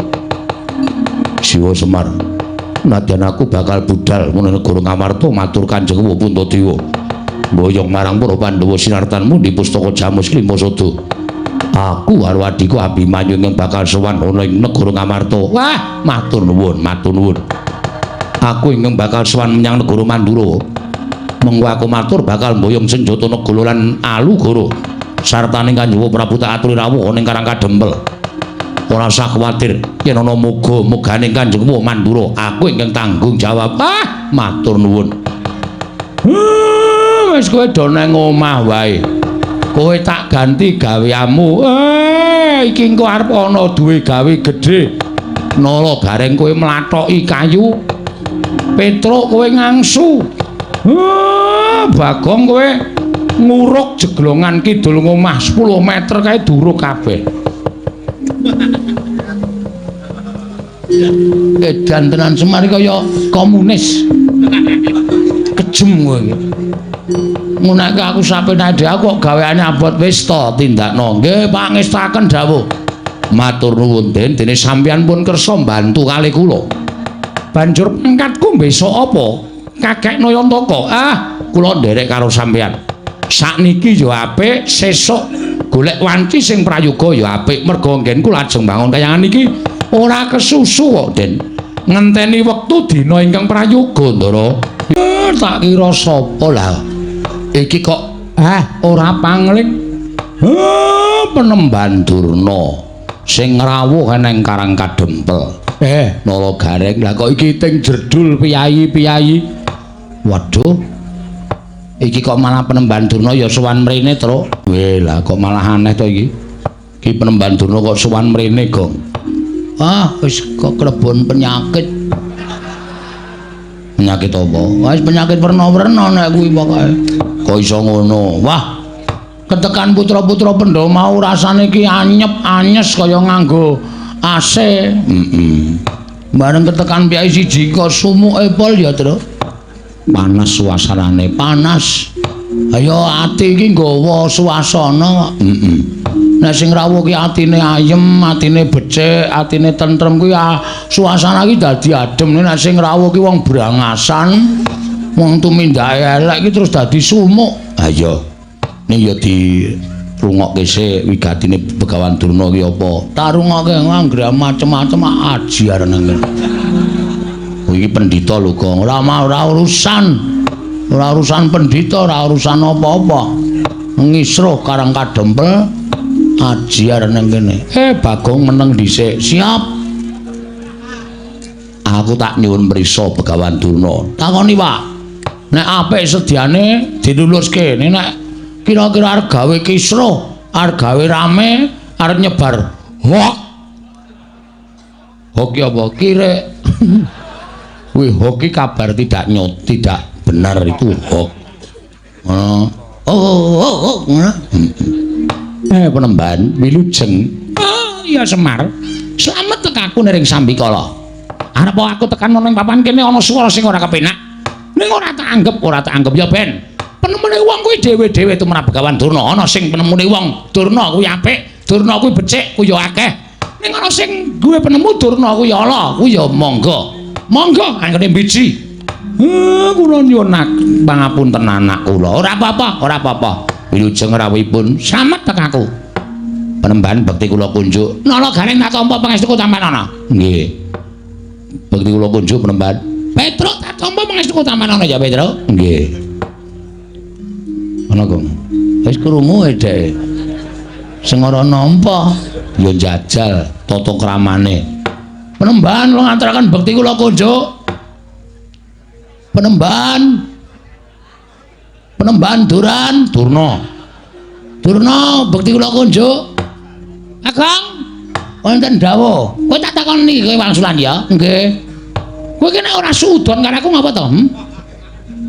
Siwa Semar. Nadyan aku bakal budal menawa negara Ngamarta matur Kanjeng Puntadewa. Mboyong marang para Pandhawa sinartanmu di pustaka Jamus Limasada. Aku karo adhiku Abimanyu yang bakal sowan ana ing negara Ngamarta. Wah, matur nuwun, matur nuwun. Aku ingkang bakal sowan menyang negara Mandura. Mengko aku matur bakal mboyong senjata negara lan alugara. Sartaning Kanjeng Prabu tak aturi rawuh ning Karang Kadempel. Ora usah kuwatir yen ana muga-muganing Kanjeng Mandura, aku ingkang tanggung jawab. Ah, matur nuwun. Wis kowe do nang omah wae. Kowe tak ganti gaweanmu. Iki engko arep ana duwe gawe gedhe. Nala gareng kowe mlathoki kayu. Petruk kowe ngangsu. Bagong kowe nguruk jeglongan kidul ngomah 10 meter kae duruk kabeh. Edan tenan Semar kaya komunis. Kejem kowe iki. Munake aku sapenade aku kok gaweane abot wis to tindakno. Nggih pangestaken dawuh. Matur nuwun Den, dene sampeyan pun kersa mbantu kalih kula. Banjur pangkatku besok apa? Kakek Nayantaka. Kula nderek karo sampeyan. Sakniki ya apik, sesuk golek wanci sing prayoga ya apik. Mergo nggenku lajeng bangun kayangan iki ora kesusu kok, Den. Ngenteni wektu dina ingkang prayoga, Ndara. Tak kira sapa lah. Iki kok ora pangling. Penemban Durna sing ngrawuh eneng Karang Kadempel. Nala Gareng. Lah kok iki ting jerdul piyayi-piyayi. Waduh. Iki kok malah Penemban Durna ya sowan mrene, Tru. Lah kok malah aneh to iki. Iki Penemban Durna kok sowan mrene, Gong. Wis kok klebon penyakit. Penyakit apa? Wis penyakit werna-werna nek kuwi pokoke. Kok iso ngono? Wah. Ketekan putra-putra Pendhawa mau rasane iki anyep-anyes kaya nganggo AC. Bareng ketekan piyai siji kok sumuke pol ya, Tru. Panas suasanane, panas. Ayo ati iki nggawa suasana. Nek sing rawuh ki atine ayem, atine becik, atine tentrem kuwi suasana iki dadi adem. Nek sing rawuh ki wong brangasan, wong tumindake elek iki terus dadi sumuk. Ayo. Ning ya di rungokke sik wigatine Begawan Durna ki apa? Tak rungokke anggere macem-macem ajar nang kene. Iki pendhita lho, Gong. Ora urusan. Ora urusan pendhita, ora urusan apa-apa. Ngisruh Karang Kadempel ajar nang kene. Bagong meneng dhisik. Siap. Aku tak nyuwun mriksa Begawan Durna. Takoni, Pak. Nek apik sediane diluluske. Nek kira-kira arep gawe kisruh, arep gawe rame, arep nyebar hoak. Hoki apa? Kire. Wih, hoki kabar tidak benar itu hoak. Penemban wilujeng. Iya Semar. Slamet tekaku ning Sambikala. Arep aku tekan ning papan kene ana swara sing ora kepenak. Ning ora tak anggap ya Ben. Penemune wong kuwi dhewe-dhewe tumrap Begawan Durna. Ana sing penemune wong Durna kuwi apik, Durna kuwi becik, kuwi ya akeh. Ning ana sing duwe penemu Durna kuwi ala, kuwi ya monggo. Monggo anggene biji. Kula nyuwun pangapunten anak kula. Ora apa-apa. Wilujeng rawuhipun slamet tekaku. Penemban bekti kula kunjuk. Nala Gareng tak tampa pangestuku sampeyan ana. Nggih. Bekti kula kunjuk Penemban. Petruk tak tampa pangestuku sampeyan ana ya Petruk. Nggih. Ana Gong. Wis krungu dhek. Sing ora nampa ya njajal tata kramane. Penemban lo ngaturaken bekti kula kunjuk. Penemban Durna. Bekti kula kunjuk. Agong. Wonten dawuh. Kowe tak takoni kowe wangsulan ya? Nggih. Kowe ki nek ora sudon karo aku ngapa to?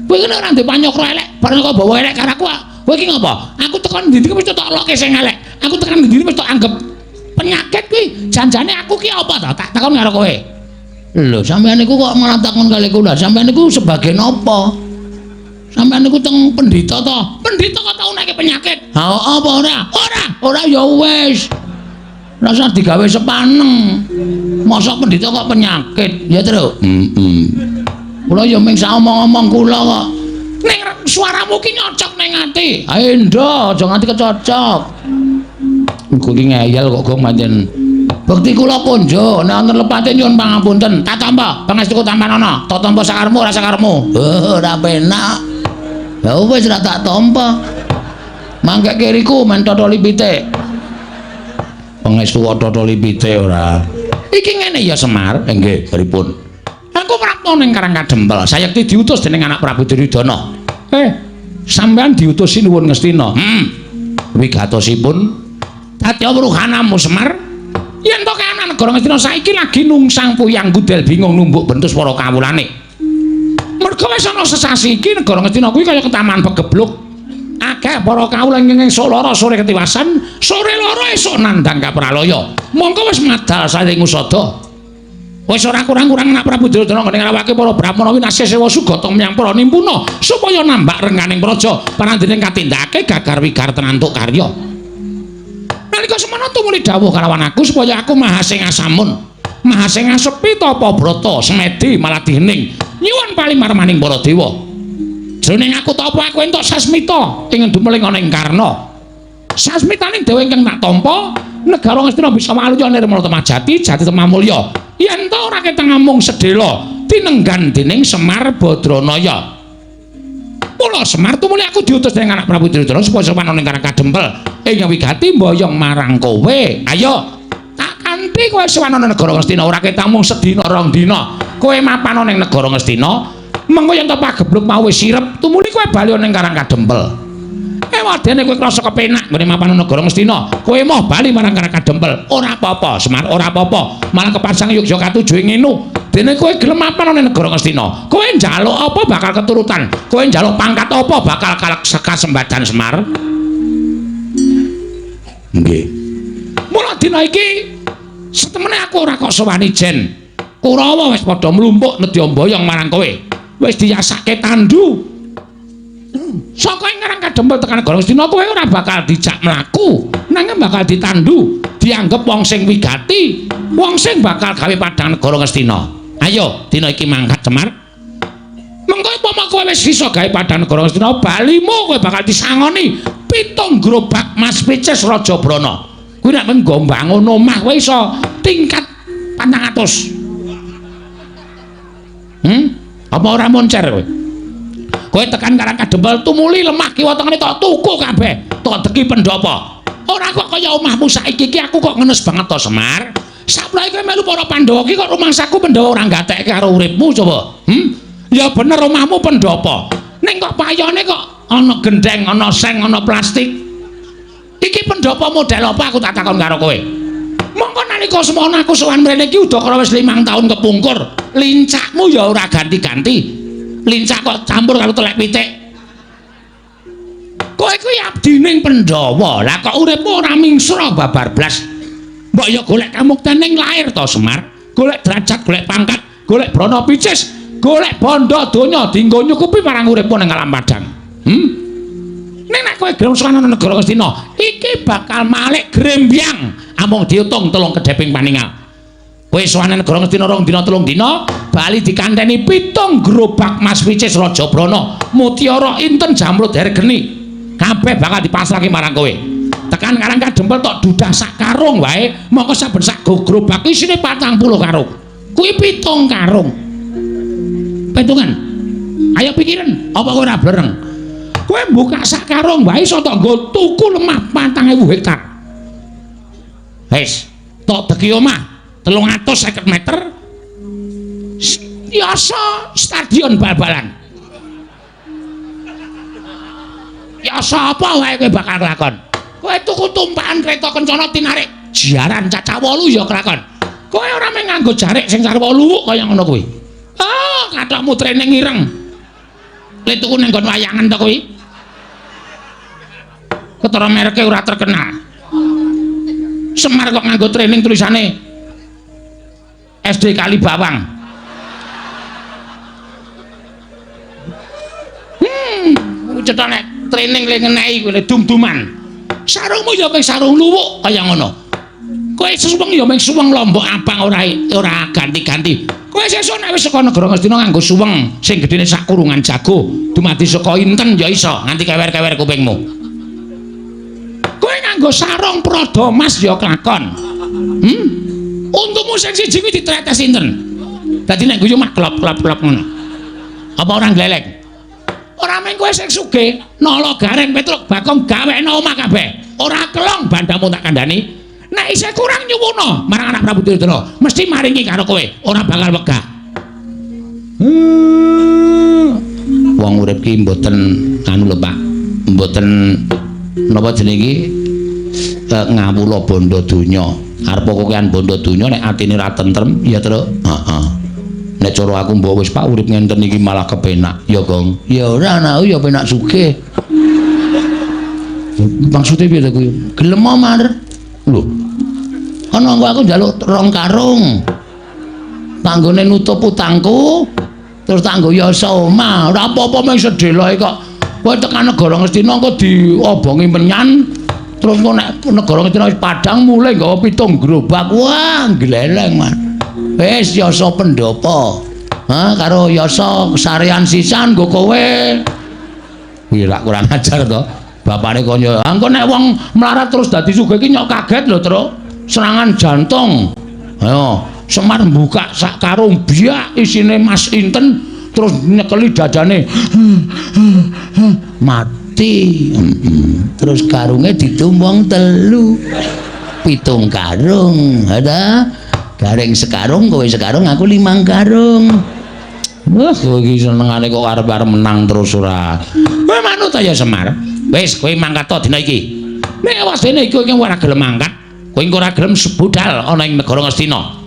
Kowe ki nek ora ndek panyokro elek, bareng kok bawa elek karo aku. Kowe ki ngapa? Aku tekan ndi iki wis tak lokke sing elek. Aku tekan ndi wis tak anggap penyakit kuwi. Janjane aku ki apa to? Tak takon karo kowe. Lho, sampeyan niku kok malah takon kali kula. Sampeyan niku sebagai napa? Sampeyan niku teng pendhita to? Pendhita kok tau nek penyakit? Ha apa ora? Ora ya wis. Rasa digawe sepaneng. Mosok pendhita kok penyakit? Ya, Tru. Kula ya mung sak omong-omong kula kok. Ning suaramu ki nyocok ning ati. Ae ndo, aja nganti kecocok. Engko ki ngeyel kok Gong pancen. Bekti kula kunjuk, nek wonten lepate nyuwun pangapunten. Tak tampa pangestuku tampan ana. Tak tampa sakarmu ora sakarmu. Ora penak. Ya wis ora tak tampa. Mangke kiriku men totoli pitik. Pangestu totoli pitik ora. Iki ngene ya Semar. Nggih, pripun? Aku prapta ning Karang Kadempel. Sayekti diutus dening anak Prabu Duryudana. Sampean diutusi nuwun Ngastina. Wigatosipun Tatya Wuruhanamu Semar. Yen to kahanan negara Ngastina saiki lagi nungsang puyang gudel bingung numbuk bentus para kawulane. Mergo wis ana sesasi iki negara Ngastina kuwi kaya ketaman pegebluk. Akeh para kawula ing Solora sore ketiwasan, sore loro esuk nandhang kapralaya. Mongko wis madal saling usada. Wis ora kurang-kurang anak Prabu Duryudana nggone ngrawake para Brahmana winasih sewa sugata menyang para nimpuna supaya nambak renganing praja panandene katindakake gagar wigar tenantuk karya. Nalika semana tumuli dawuh kalawan aku supaya aku Mahasing Asamun, Mahasing Asepi tapa brata semedi maladihening nyuwun palimarmaning para dewa. Jroning aku tapa aku entuk sasmita ing dumeling ana ing Karna. Sasmitaning dewa ingkang tak tampa negara Ngastina bisa maluya nirmala temajati jati temamulya yen ta ora keteng amung sedhela tinenggan dening Semar Badranaya. Mula Semar tumuli aku diutus dening anak Prabu Duryudana supaya sowan ning Karang Kadempel ing wigati mboyong marang kowe. Ayo tak kanthi kowe sowan ning negara Ngastina ora keteng amung sedina rong dina kowe mapan ning negara Ngastina mengko yen ta pagebluk mau wis sirep tumuli kowe bali ning Karang Kadempel. Wadene kowe krasa kepenak nggone mapan negara Ngastina, kowe moh bali marang Karang Kadempel. Ora apa-apa, Semar, ora apa-apa. Malah kepasang Yogyakarta tujuhe ngenu. Dene kowe gelem mapan ning negara Ngastina. Kowe njaluk apa bakal keturutan. Kowe njaluk pangkat apa bakal kasembadan Semar. Nggih. Mula dina iki setemene aku ora kok sowan ijen. Kurawa wis padha mlumpuk nedya mboyong marang kowe. Wis diyasake tandu. Saka ing Karang Kadempel tekan negara Ngastina kowe ora bakal dijak mlaku, nanging bakal ditandu, dianggep wong sing wigati, wong sing bakal gawe padang negara Ngastina. Ayo, dina iki mangkat Semar. Mengko upama kowe wis bisa gawe padang negara Ngastina, balimu kowe bakal disangoni 7 gerobak Mas Picis Raja Brana. Kuwi nek menggo mbangun omah kowe iso tingkat 400. Apa ora moncer kowe? Kowe tekan Karang Kadempel tumuli lemah kiwa tengene tok tuku kabeh, tok deki pendopo. Ora kok kaya omahmu saiki iki aku kok ngenes banget to Semar. Saplahe kowe melu para Pandhawa iki kok rumangsaku Pandhawa ora gatekke karo uripmu coba. Ya bener omahmu pendopo. Ning kok payone kok ana gendeng, ana seng, ana plastik. Iki pendopo model apa aku tak takon karo kowe. Mongko nalika semono aku sowan mrene iki udakara wis 5 taun kepungkur. Lincakmu ya ora ganti-ganti. Lincak kok campur karo telek pitik. Kowe kuwi abdining Pandhawa. Lah kok uripmu ora mingsra babar blas. Mbok ya golek kamuktening lair to Semar. Golek derajat, golek pangkat, golek brana picis, golek bondo donya dienggo nyukupi marang uripmu ning alam padang. Nek kowe gelem sowan nang negara Ngastina, iki bakal malik grembyang amung diutung 3 kedheping paningal. Kowe sowan negara Ngastina 2 dina 3 dina bali dikandhani 7 gerobak Mas Picis Raja Brana mutiara inten jamrut hergeni kabeh bakal dipasrahke marang kowe. Tekan Karang Kadempel tok dudah sak karung wae mongko saben sak gerobak isine 40 karung. Kuwi 7 karung. Petungan. Ayo pikiran, apa kowe ora blereng? Kowe buka sak karung wae iso tok nggo tuku lemah 4.000 hektar. Wis, tok deki omah 350 meter. Yasa stadion bal-balan. Yasa apa wae kowe bakal lakon. Kowe tuku tumpakan kereta kencana tinarik jaran caca 8 ya kelakon. Kowe ora mung nganggo jarik sing sarwa luwuk kaya ngono kuwi. Ah, kathokmu training ireng. Kowe tuku ning nggon wayangan to kuwi. Ketara mereke ora terkenal. Semar kok nganggo training tulisane SD Kali Bawang. Cetok nek training le ngenehi kowe dum-duman. Sarungmu ya mung sarung luwuk kaya ngono. Kowe suweng ya mung suweng lombok abang ora ganti-ganti. Kowe sesuk nek wis saka negara Ngastina nganggo suweng sing gedene sak kurungan jago, dumadi saka inten ya iso nganti kewer-kewer kupingmu. Kowe nganggo sarung prada emas ya kelakon. Untumu sing siji kuwi ditretes inten. Dadi nek guyu mah klop-klop ngono. Apa orang glelek? Ora mung kowe sing sugih, nala gareng petruk bakong gawekno omah kabeh. Ora kelong bandamu tak kandhani. Nek isih kurang nyuwuna marang anak Prabu Duryudana, mesti maringi karo kowe, ora bakal wegah. Wong urip ki mboten anu lho, Pak. Mboten napa jenenge iki ngawula bondo donya. Arep kokean bondo donya nek atine ra tentrem ya terus heeh. Nek cara aku mbok wis Pak urip ngenten iki malah kepenak. Ya, Gong. Ya ora ana ya penak sugih. Maksude piye to kuwi? Gelem omar. Lho. Ana engko aku njaluk 2 karung. tanggone nutup utangku terus tanggo yasa omah ora apa-apa mung sedheloke kok kowe tekan negara Ngastina kok diobongi menyan terus kok nek negara Ngastina wis padhang mulai nggawa 7 gerobak wah gleleng man wis yasa pendopo karo yasa sarean sisan nggo kowe wira kurang ajar to bapane kaya engko nek wong melarat terus dadi sugih iki nyok kaget lho terus serangan jantung ayo Semar buka sak karung biak isine Mas Inten terus nyekeli dadane mati terus karungnya ditumbang 3 7 karung ada garing sekarung kowe sekarung aku 5 karung wah kowe iki senengane kok arep-arep menang terus ora kowe manut ya Semar wis kowe mangkat to dina iki nek awas dene iki kowe ora gelem mangkat kowe ora gelem sebudal ana ing negara Ngastina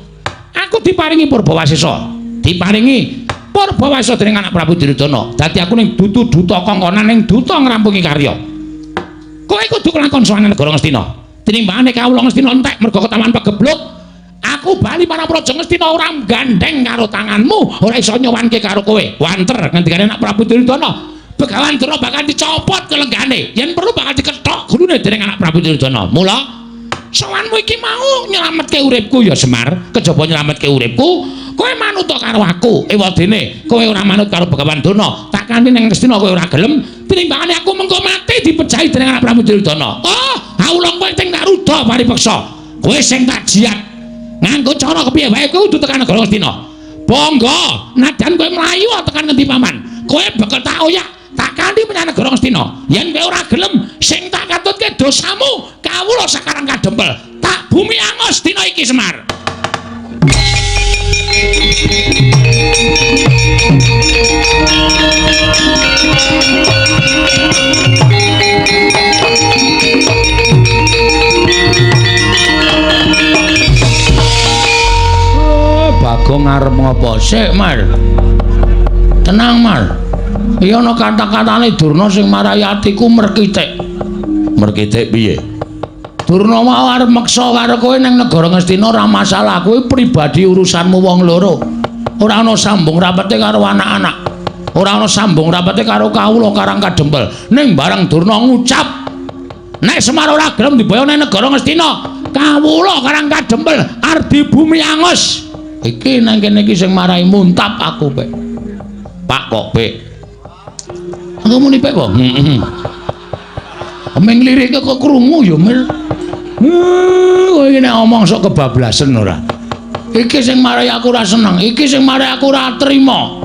aku diparingi Purbawasesa diparingi Purbawasesa dening anak Prabu Duryudana dadi aku ning duta kongkonan ning duta ngrampungi karya kowe kudu kelakon sowan negara Ngastina tinimbangane kawula Ngastina entek mergo ketaman pegebluk aku bali marang Praja Ngastina ora gandeng karo tanganmu ora iso nyowanke karo kowe wanter ngendikane anak Prabu Duryudana Begawan Dara bakal dicopot kelenggane yen perlu bakal dikethok gulune dening anak Prabu Duryudana mula sowanmu iki mau nyelametke uripku ya Semar kejaba nyelametke uripku kowe manut karo aku ewadene kowe ora manut karo Begawan Dara tak kanthi ning Ngastina kowe ora gelem tinimbangane aku mengko mati dipejahi dening anak Prabu Duryudana oh kawula kowe sing tak ruda paripeksa kowe sing tak jiat nganggo cara kepiye wae kowe kudu tekan negara Ngastina bangga najan kowe mlayu tekan ngendi paman kowe bakal tak oyak tak kanthi menyang negara Ngastina yen kowe ora gelem sing tak katutke dosamu kawula sakarang kadempel tak bumi angus dina iki Semar Bagong arep ngopo sik Mar tenang Mar iya ana kata-katane Durna sing marai atiku merkitik piye Durna mau arep meksa karo kowe ning negara Ngastina ora masalah kowe pribadi urusanmu wong loro ora ana sambung rapete karo anak-anak ora ana sambung rapete karo kawula Karang Kadempel ning bareng Durna ngucap nek Semar ora gelem diboyo ning negara Ngastina kawula Karang Kadempel arep di bumi angus iki nang kene iki sing marai muntap aku Pek Pak kok Pek aku muni Pek kok meng lirike kok krungu ya Mir kowe iki nek omong sok kebablasen ora iki sing marai aku ora seneng iki sing marai aku ora trima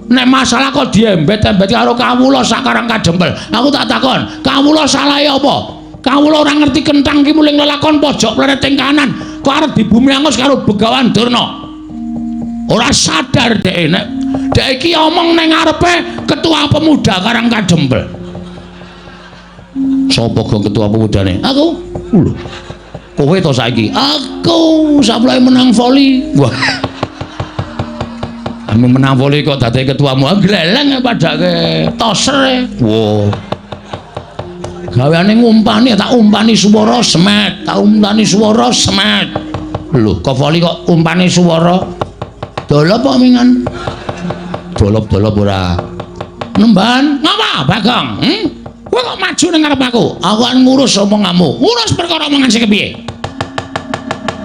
nek masalah kok diembet-embet karo kawula Sakarang Kadempel aku tak takon kawula salahe apa kawula ora ngerti kenthang ki muling lelakon pojok plereting kanan kok arep di bumi angus karo Begawan Durna ora sadar dhek nek dhek iki omong ning ngarepe ketua pemuda Karang Kadempel sapa gong ketua pemudane aku lho kowe to saiki aku saplai menang voli wah ame menang voli kok dadi ketuamu gleleng padake toser wow gaweane ngumpani tak umpani swara semet lho kok voli kok umpani swara dolop kok mingan dolop ora nemban ngapa Bagong kowe kok maju ning ngarep aku kan ngurus omonganmu ngurus perkara omongan sing kepiye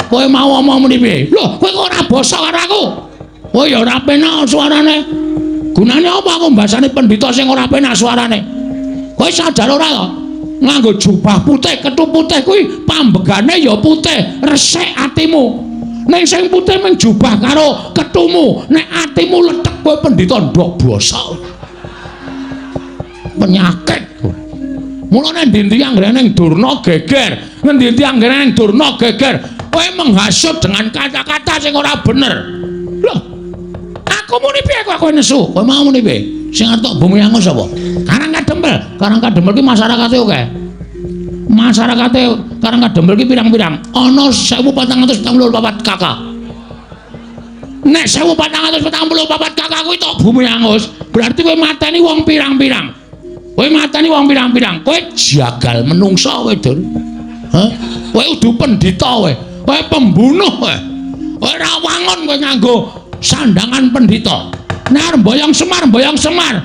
kowe mau omong muni piye lho kowe kok ora basa karo aku oh ya ora penak suarane gunane apa aku mbasane pendhita sing ora penak suarane kowe sadar ora to nganggo jubah putih kethu putih kuwi pambegane ya putih resik atimu ning sing putih mung jubah karo kethumu nek atimu letek kowe pendhita ndok basa penyakit mulane ndi-ndi anggere ning Durna geger ngendi-endi anggere ning Durna geger kowe menghasut dengan kata-kata sing ora bener lho aku muni piye kowe nesu kowe mau muni piye sing atok bumi angus apa Karang Kadempel ki masyarakate oke masyarakate Karang Kadempel ki pirang-pirang ana 1444 kakak nek 1444 kakak kuwi tok bumi angus berarti kowe mateni wong pirang-pirang kowe jagal menungso kowe Dur kowe udu pendhita kowe pembunuh kowe ora wangun kowe nganggo sandangan pendhita. Nek boyong Semar,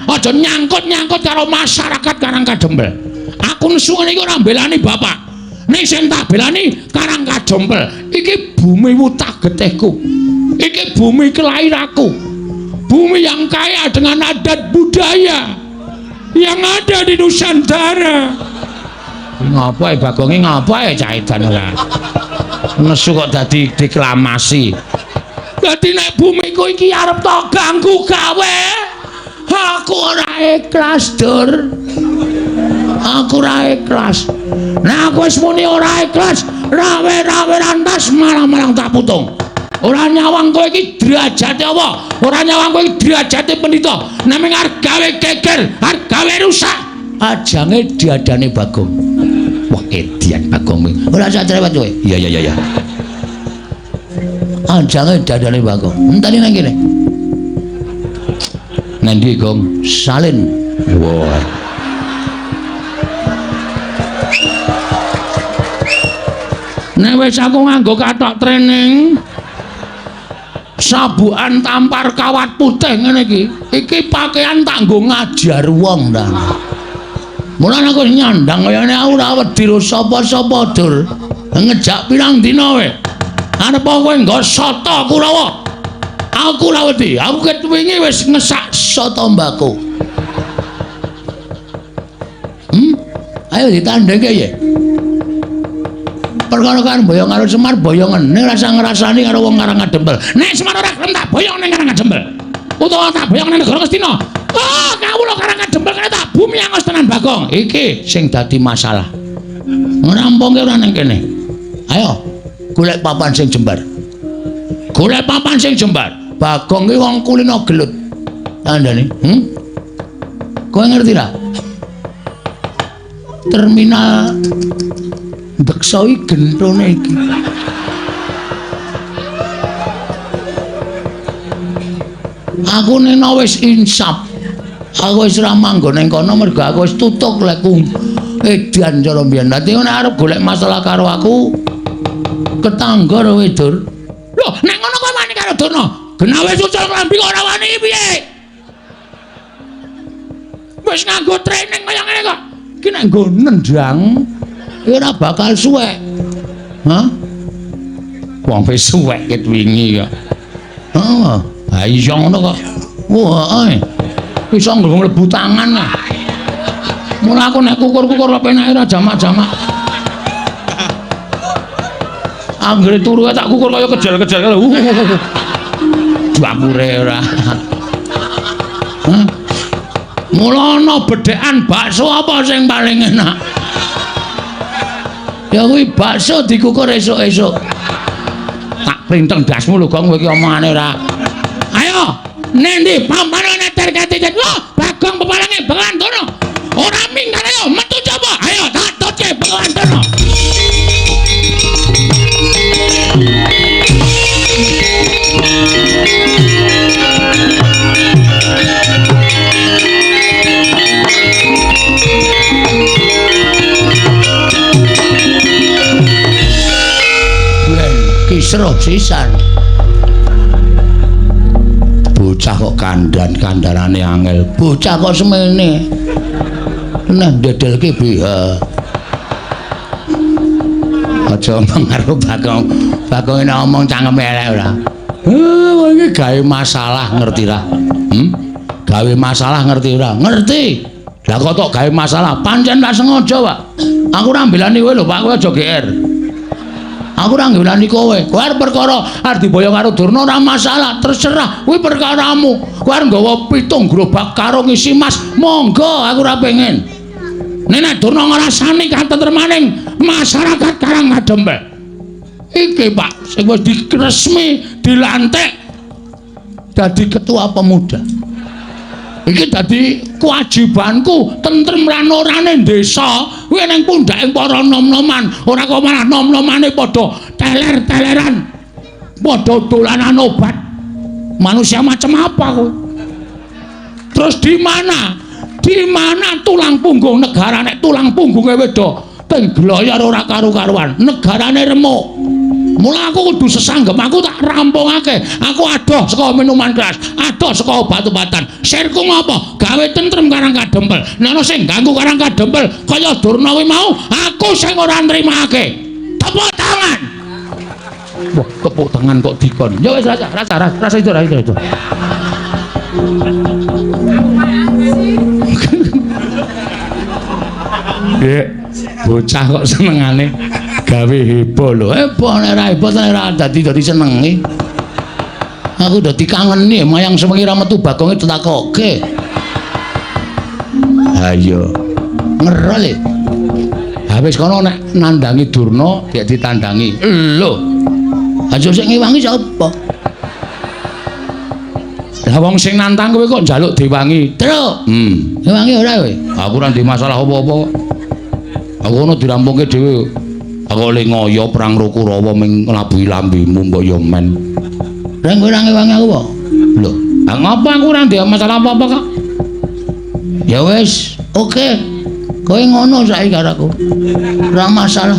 aja nyangkut-nyangkut karo masyarakat Karangkadempel. Aku nesu ngene iki ora mbelani bapak. Ning sing tak belani Karangkadempel. Iki bumi wutah getihku. Iki bumi kelahiranku. Bumi yang kaya dengan adat budaya yang ada di Nusantara. Ngapa Bagong ngapa cah edan ora? Nesu kok dadi deklamasi. Dadi nek bumiku iki arep tak ganggu gawe. Aku ora ikhlas, Dur. Aku ora ikhlas. Nah aku wis muni ora ikhlas, rawe-rawe rantas malang-malang tak putung. Ora nyawang kowe iki derajate apa? Ora nyawang kowe iki derajate pendhita. Naming arep gawe geger, arep gawe rusak. Ajange diadane Bagong. Wah, edian Bagong. Ora sak cerewet kowe. Iya. Ajange diadane Bagong. Enteni nang kene. Nang ndi, Gong? Salin. Wah. Nek wis aku nganggo kathok training sabukan tampar kawat putih ngene iki pakaian tak nggo ngajar wong ta. Mulane aku nyandang kaya ngene aku ora wedi sapa-sapa Dur. Ngejak pirang dina wae. Arep kowe nggo soto Kurawa. Aku ora wedi. Aku ket wingi wis ngesak soto mbako. Ayo ditandheke ya. Perkara kan boyong karo Semar boyongan ning rasa ngrasani karo wong Karangkadempel. Nek Semar ora gelem tak boyong ning Karangkadempel. Utawa tak boyong ning negara Ngastina. Oh, kawula Karangkadempel kene tak bumi angos tenan Bagong. Iki sing dadi masalah. Ngrampungke ora ning kene. Ayo, golek papan sing jembar. Golek papan sing jembar. Bagong ki wong kulino gelut. Tandane, kowe ngerti ra? Terminal Deksoi gentone iki. Aku nena wis insap. Aku wis ora manggon ning kono mergo aku wis tutuk lekku edan cara mbiyen. Dadi nek arep golek masalah karo aku ketangga ro Dur. Loh, nek ngono kok wani karo Durna? Genawe susul klambi kok ora wani piye? Wis nganggo training kaya ngene kok. Iki nek nggo nendang ora bakal suwek. Hah? Wong wis suwek ket wingi kok. Oh, ha iya ngono kok. Wah, iso mlebu tangan. Mula aku nek kukur-kukur kok penake ra jamak-jamak. Anggere turu tak kukur kaya kejel-kejel. Dapure ora. Hah? Mula ana bedhekan bakso apa sing paling enak? Ya kuwi bakso dikukur esuk-esuk. Tak printeng dasmu lho Gong kowe iki omongane ora. Ayo, nendi pampane terkati-kati. Lho, Bagong pepalange Bangantara. Ora minggat ayo metu coba. Ayo tak toce Bangantara. Kisruh sisan. Bocah kok kandan-kandanane angel. Bocah kok semene. Nah ndedelke BH. Aja mengaruh Bagong. Bagong nek omong cangkeme elek ora. Iki gawe masalah ngerti ra? Gawe masalah ngerti ora? Ngerti. Lah kok tok gawe masalah, pancen tak sengaja, Pak. Aku ora mbelani kowe lho, Pak, kowe aja GR. Aku ora ngelani kowe. Kowe arep perkara arep diboyong karo Durna ora masalah, terserah. Kuwi perkaramu. Kowe arep nggawa 7 gerobak karung isi mas, monggo aku ora pengen. Nek Durna ngrasani katentremaning masyarakat Karangkadempel. Iki Pak, sing wis diresmi dilantik dadi ketua pemuda. Iki dadi kewajibanku tentrem lan orane desa kuwi ning pundhake para nom-noman, ora kok malah nom-nomane padha teler-teleran, padha dolanan obat. Manusia macam apa kowe? Terus di mana? Di mana tulang punggung negara nek tulang punggunge wedo teng gloyor ora karu-karuan, negarane remuk. Mula aku kudu sesanggem, aku tak rampungake. Aku adoh saka minuman keras, adoh saka obat-obatan. Sirku ngopo? Gawe tentrem Karang Kadempel. Nek ana sing ganggu Karang Kadempel kaya Durna kuwi mau, aku sing ora nrimake. Tepuk tangan. Wah, tepuk tangan kok dikon. Ya wis rasa itu. Dek, bocah kok senengane gawe heboh lho. Heboh nek ra heboh nek ra dadi senengi. Aku dadi kangeni mayang sewengi ra metu Bagonge ditakoke. Ayo. Ngerol e. Habis kono nek nandangi Durna nek ditandangi. Lho. Aja sik ngewangi sapa? Lah wong sing nantang kowe kok njaluk diwangi. Truk. Ngewangi ora kowe? Aku ora ndek masalah apa-apa kok. Aku ono dirampungke dhewe. Aku le ngoyo perang Rukurawa ming nglabuhi lambemu mbok yo men. Lah kowe ora ngewangi aku kok. Lho, ngapa aku ora ndek masalah apa-apa kok? Ya wis, oke. Kowe ngono saiki karo aku. Ora masalah.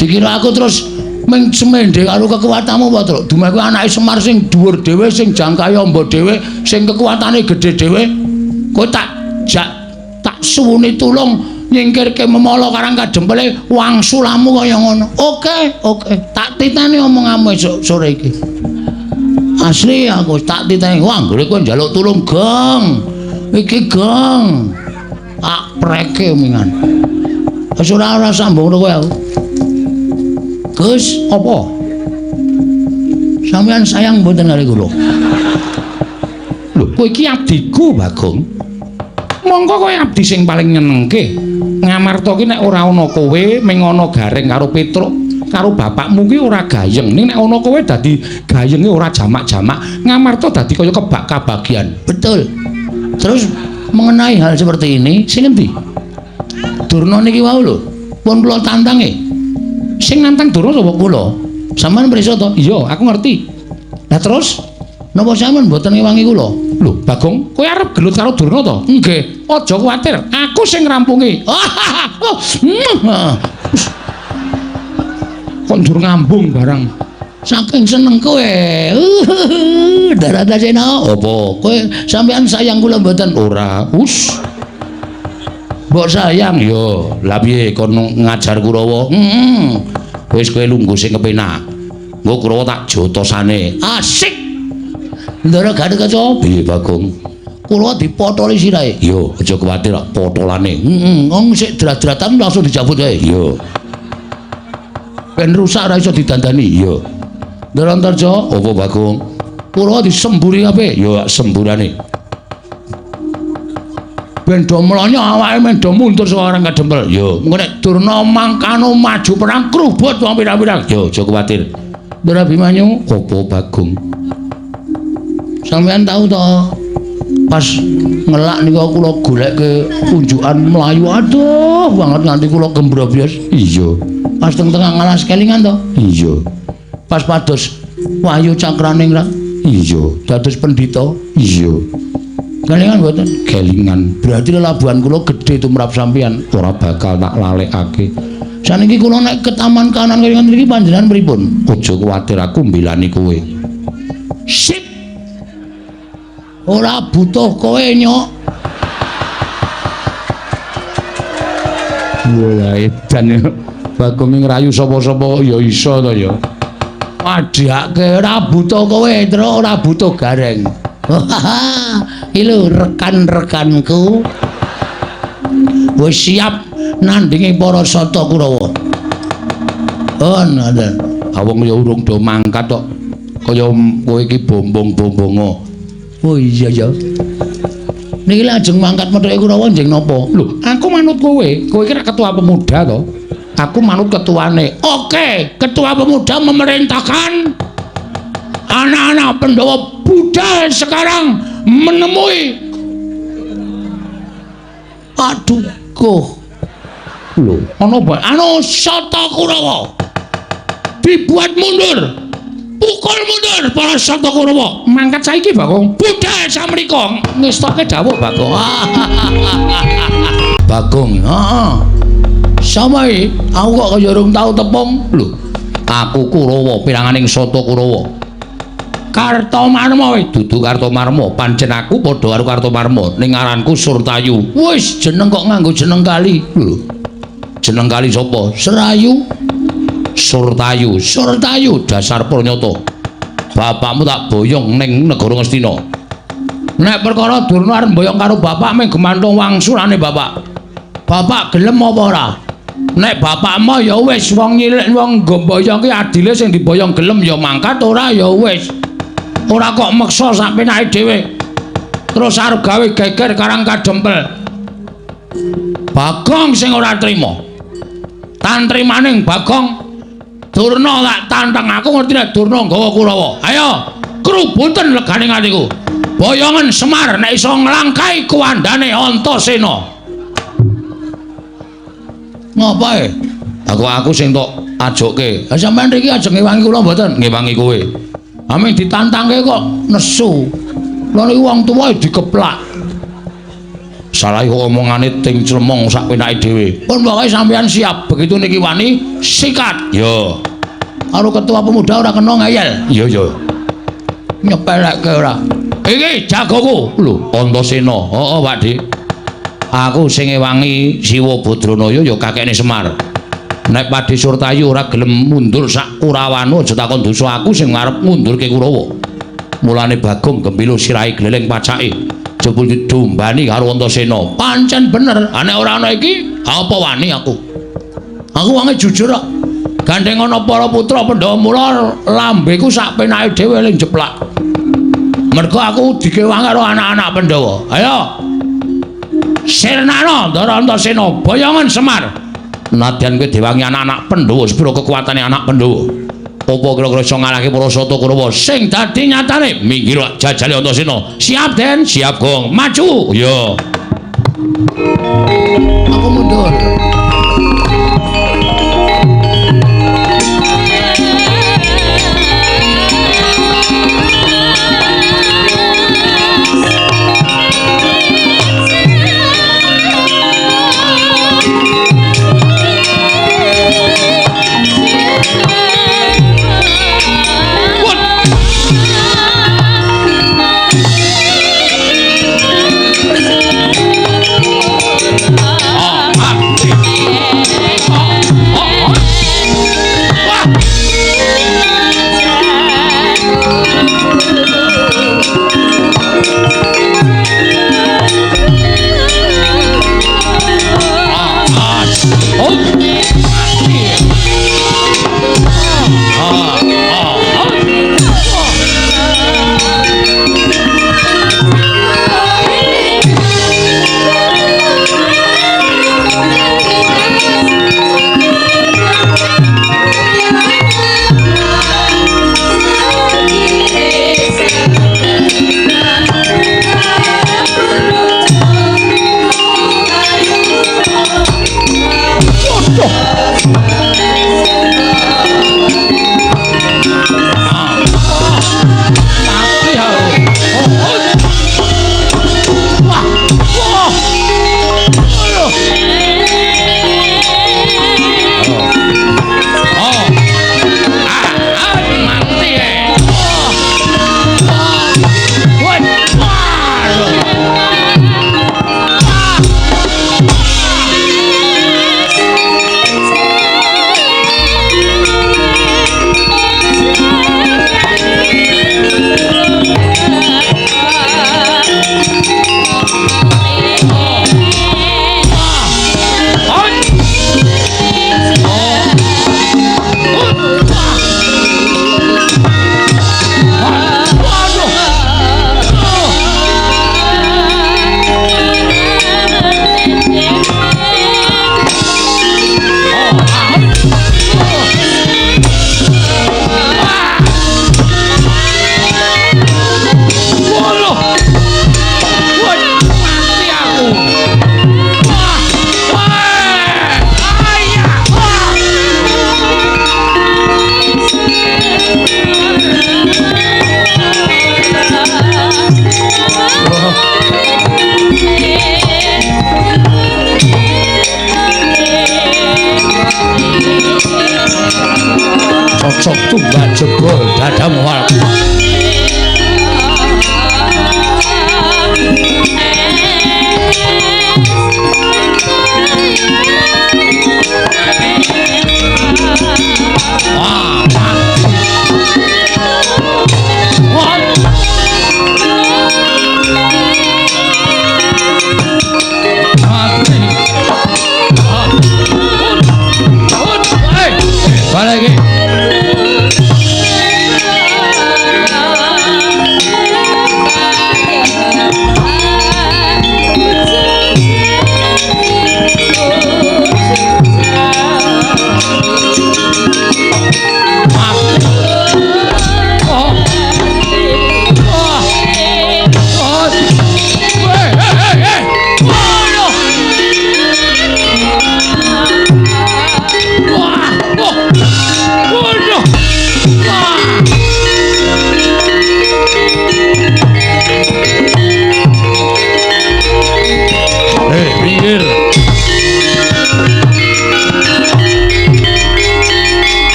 Dikira aku terus ming semendhe karo kekuwatanmu apa, Truk? Dumeku anake Semar sing dhuwur dhewe, sing jangkae amba dhewe, sing kekuwatane gedhe dhewe. Kowe tak suwuni tulung nyingkirke memala Karang Kadempele wangsulamu kaya ngono. Oke. Tak titeni omonganmu esuk sore iki. Asli aku tak titeni. Wah, anggere kowe njaluk tulung, Gong. Iki, Gong. Tak preke mingan. Wis ora sambung karo kowe aku. Gus, apa? Sampeyan sayang mboten karo kula? Lho, kowe iki abdiku, Bagong. Monggo kowe abdi sing paling nyenengke. Ngamarta ki nek ora ana kowe ming ana Gareng karo Petruk karo bapakmu ki ora gayeng. Ning nek ana kowe dadi gayenge ora jamak-jamak. Ngamarta dadi kaya kebak kabagian. Betul. Terus mengenai hal seperti ini, sing endi? Durna niki wau lho, pun kula tantange. Sing nantang Durna sapa kula? Sampeyan prisa to? Iya, aku ngerti. Lah terus napa sampeyan mboten ngewangi kula? Lho, Bagong, kowe arep gelut karo Durna to? Nggih, aja kuwatir. Aku sing ngrampungi. Kok ndur ngambung barang. Saking seneng kowe. Daradasena apa? Kowe sampeyan sayang kula mboten? Ora. Mbok sayang yo. Lah piye kon ngajar Kurawa? Wis kowe lungguh sing kepenak. Engko Kurawa tak jotosane. Asik. Ndara gak kaca. Piye Bagong? Kurawa dipotoli sirahe. Yo, aja kuwatir potolane. Wong sik drat-dratan langsung dicabut wae. Yo. Ben rusak ora iso didandani. Yo. Ndara Antarja, apa Bagong? Kurawa disemburi kabeh. Yo, semburane. Ben do mlonyo awake men do mundur saka Karang Kadempel. Yo, engko nek Durna mangkano maju perang krubut wong pirang-pirang. Yo, aja kuwatir. Ndara Bimanyu, apa Bagong? Sampeyan tahu to pas ngelak niku kula goleke unjukan Melayu aduh banget nganti kula gembrobyos. Iya. Pas teng-tengah ngalas kelingan to? Iya. Pas pados Wahyu Cakraning ra? Iya. Dados pendhita? Iya. Kelingan mboten? Kelingan. Berarti lelabuhan kula gedhe tumrap sampeyan ora bakal tak lalekake. Saniki kula nek ke taman kanan kelingan mriki panjenengan pripun? Aja kuwatir aku mbelani kowe. Sip. Ora butuh kowe nyok. Wah, edan ya. Bagong ngrayu sapa-sapa ya iso to ya. Padhake ora butuh kowe, terus ora butuh Gareng. Iki lho rekan-rekanku. Wis siap nandingi para sata Kurawa. Oh, ngoten. Awong ya urung do mangkat kok. Kaya kowe iki bombong-bombongo. Oh iya ya. Niki lajeng mangkat methuke Kurawa njeng napa? Lho, aku manut kowe. Kowe iki ketua pemuda to. Aku manut ketuane. Oke, ketua pemuda memerintahkan anak-anak Pandhawa Buddha sekarang menemui. Aduh, kok. Lho, ana anu Sata Kurawa. Dibuat mundur. Pukul mundur para Sata Kurawa. Mangkat saiki, Bagong. Buddha samrika ngestoke dawuh, Bagong. Bagong, heeh. Samai aku kok kaya urung tau tepung. Lho, Aku Kurawa piranganing Sata Kurawa. Kartomarma dudu Kartomarma, pancen aku padha karo Kartomarma ning aranku Surtayu. Wis jeneng kok nganggo jeneng kali. Lho. Jeneng kali sapa? Serayu. Surtayu. Surtayu dasar pranyata. Bapakmu tak boyong ning negara Ngastina. Nek perkara Durna arep boyong karo bapak mung gemantung wangsulane bapak. Bapak gelem apa ora? Nek bapakmu ya wis wong nyilik wong ngomboyong ki adile sing diboyong gelem ya mangkat ora ya wis. Ora kok meksa sak penake dhewe. Terus arep gawe geger karang kadempel. Bagong sing ora trima. Tantrimaning Bagong Durna tak tantang aku ngerti nek Durna nggawa Kurawa. Ayo, krubuten legane atiku. Boyongan Semar nek iso nglangkai kuwandane Antasena. Ngapae? Aku sing tok ajokke. Ha sampean iki ajeng ngewangi kula mboten? Ngewangi kowe. Aming ditantangke kok nesu. Lha niku wong tuwa dikeplak. Salah omongane ting clemong sak penake dhewe. Pun pokoke sampean siap begitu niki wani sikat. Yo. Karo ketua pemuda ora kena ngeyel. Iya yo. Nyepelekke ora. Iki jagoku lho Antasena. Heeh, Pakde. Aku sing ngewangi Siwa Badranaya ya kakekne Semar. Nek Pakde Surtayu ora gelem mundur sak Kurawana aja takon dosa aku sing ngarep mundurke Kurawa. Mulane Bagong gembilo sirahe gleleng pacake. Jebul diombani karo Antasena. Pancen bener, nek ora ana iki apa wani aku. Aku wonge jujur kok. Gandeng ana para putra Pandhawa mula lambeku sak penake dhewe ling jeplak. Mergo aku dikewang karo anak-anak Pandhawa. Ayo. Sirnana Ndara Antasena boyongan Semar. Nadyan kowe diwangi anak-anak Pandhawa sepira kekuatane anak Pandhawa. Apa kira-kira iso ngalahke para Sata Kurawa sing dadi nyatane minggir jajale Antasena. Siap Den, siap Gong. Maju. Yo. Aku mundur. sok tunggal jebol dadamu wal. Lagi.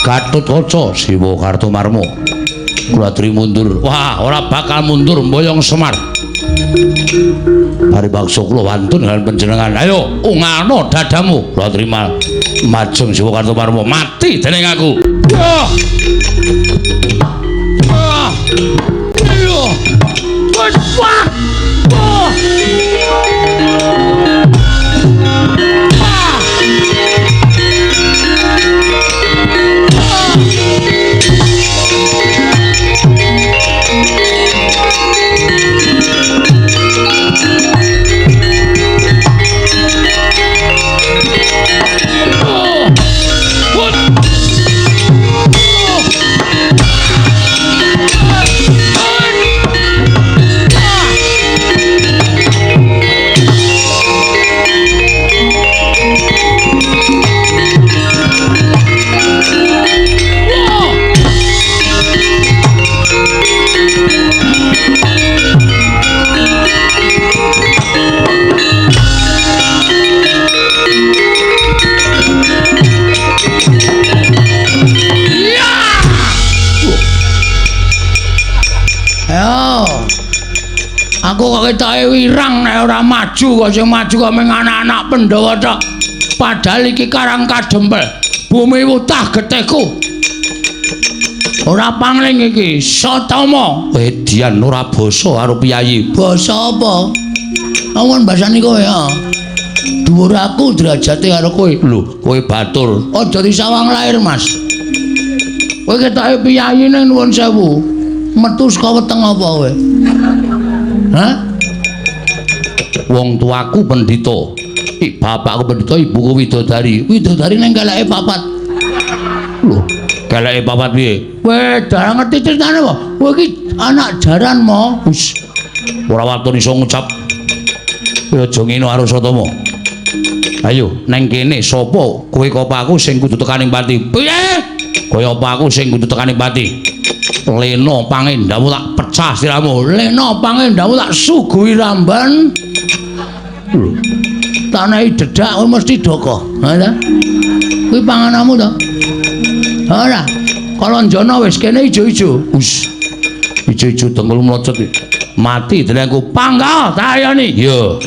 Gatotkaca Siwa Kartomarma kula aturi mundur. Wah, ora bakal mundur mboyong Semar. Paribaksa kula wantun kaliyan panjenengan. Ayo ungano dadamu. Kula aturi majeng Siwa Kartomarma mati dening aku. Aku kok ketoke wirang nek ora maju kok sing maju kok mung anak-anak Pandhawa tok. Padahal iki Karang Kadempel, bumi wutah getihku. Ora pangling iki, Satama. Edian ora basa karo piyayi. Basa apa? Awon basani kowe ya. Dhuwur aku derajate karo kowe. Lho, kowe batur. Aja disawang lair, Mas. Kowe ketoke piyayi ning nuwun sewu. Metu saka weteng apa kowe? Hah? Wong tuaku pendhita. Bapakku pendhita, ibuku widodari. Widodari ning keleke papat. Lho, keleke papat piye? Kowe ora ngerti critane apa? Kowe iki anak jaran mo. Wis. Ora watun iso ngucap. Kowe aja ngene karo Satama. Ayo, neng kene sapa? Kowe apa aku sing kudu tekaning pati? Piye? Kaya apa aku sing kudu tekaning pati? Leno pangendhamu tak pecah siramu. Leno pangendhamu tak suguhi ramban. Lho. Tanahi dedak kowe mesti doko. Ha ta? Kuwi pangananmu to? Ora. Kalonjana wis kene ijo-ijo. Wis. Ijo-ijo dengkul mlocot iki. Mati denengku panggal tak ayani. Yo.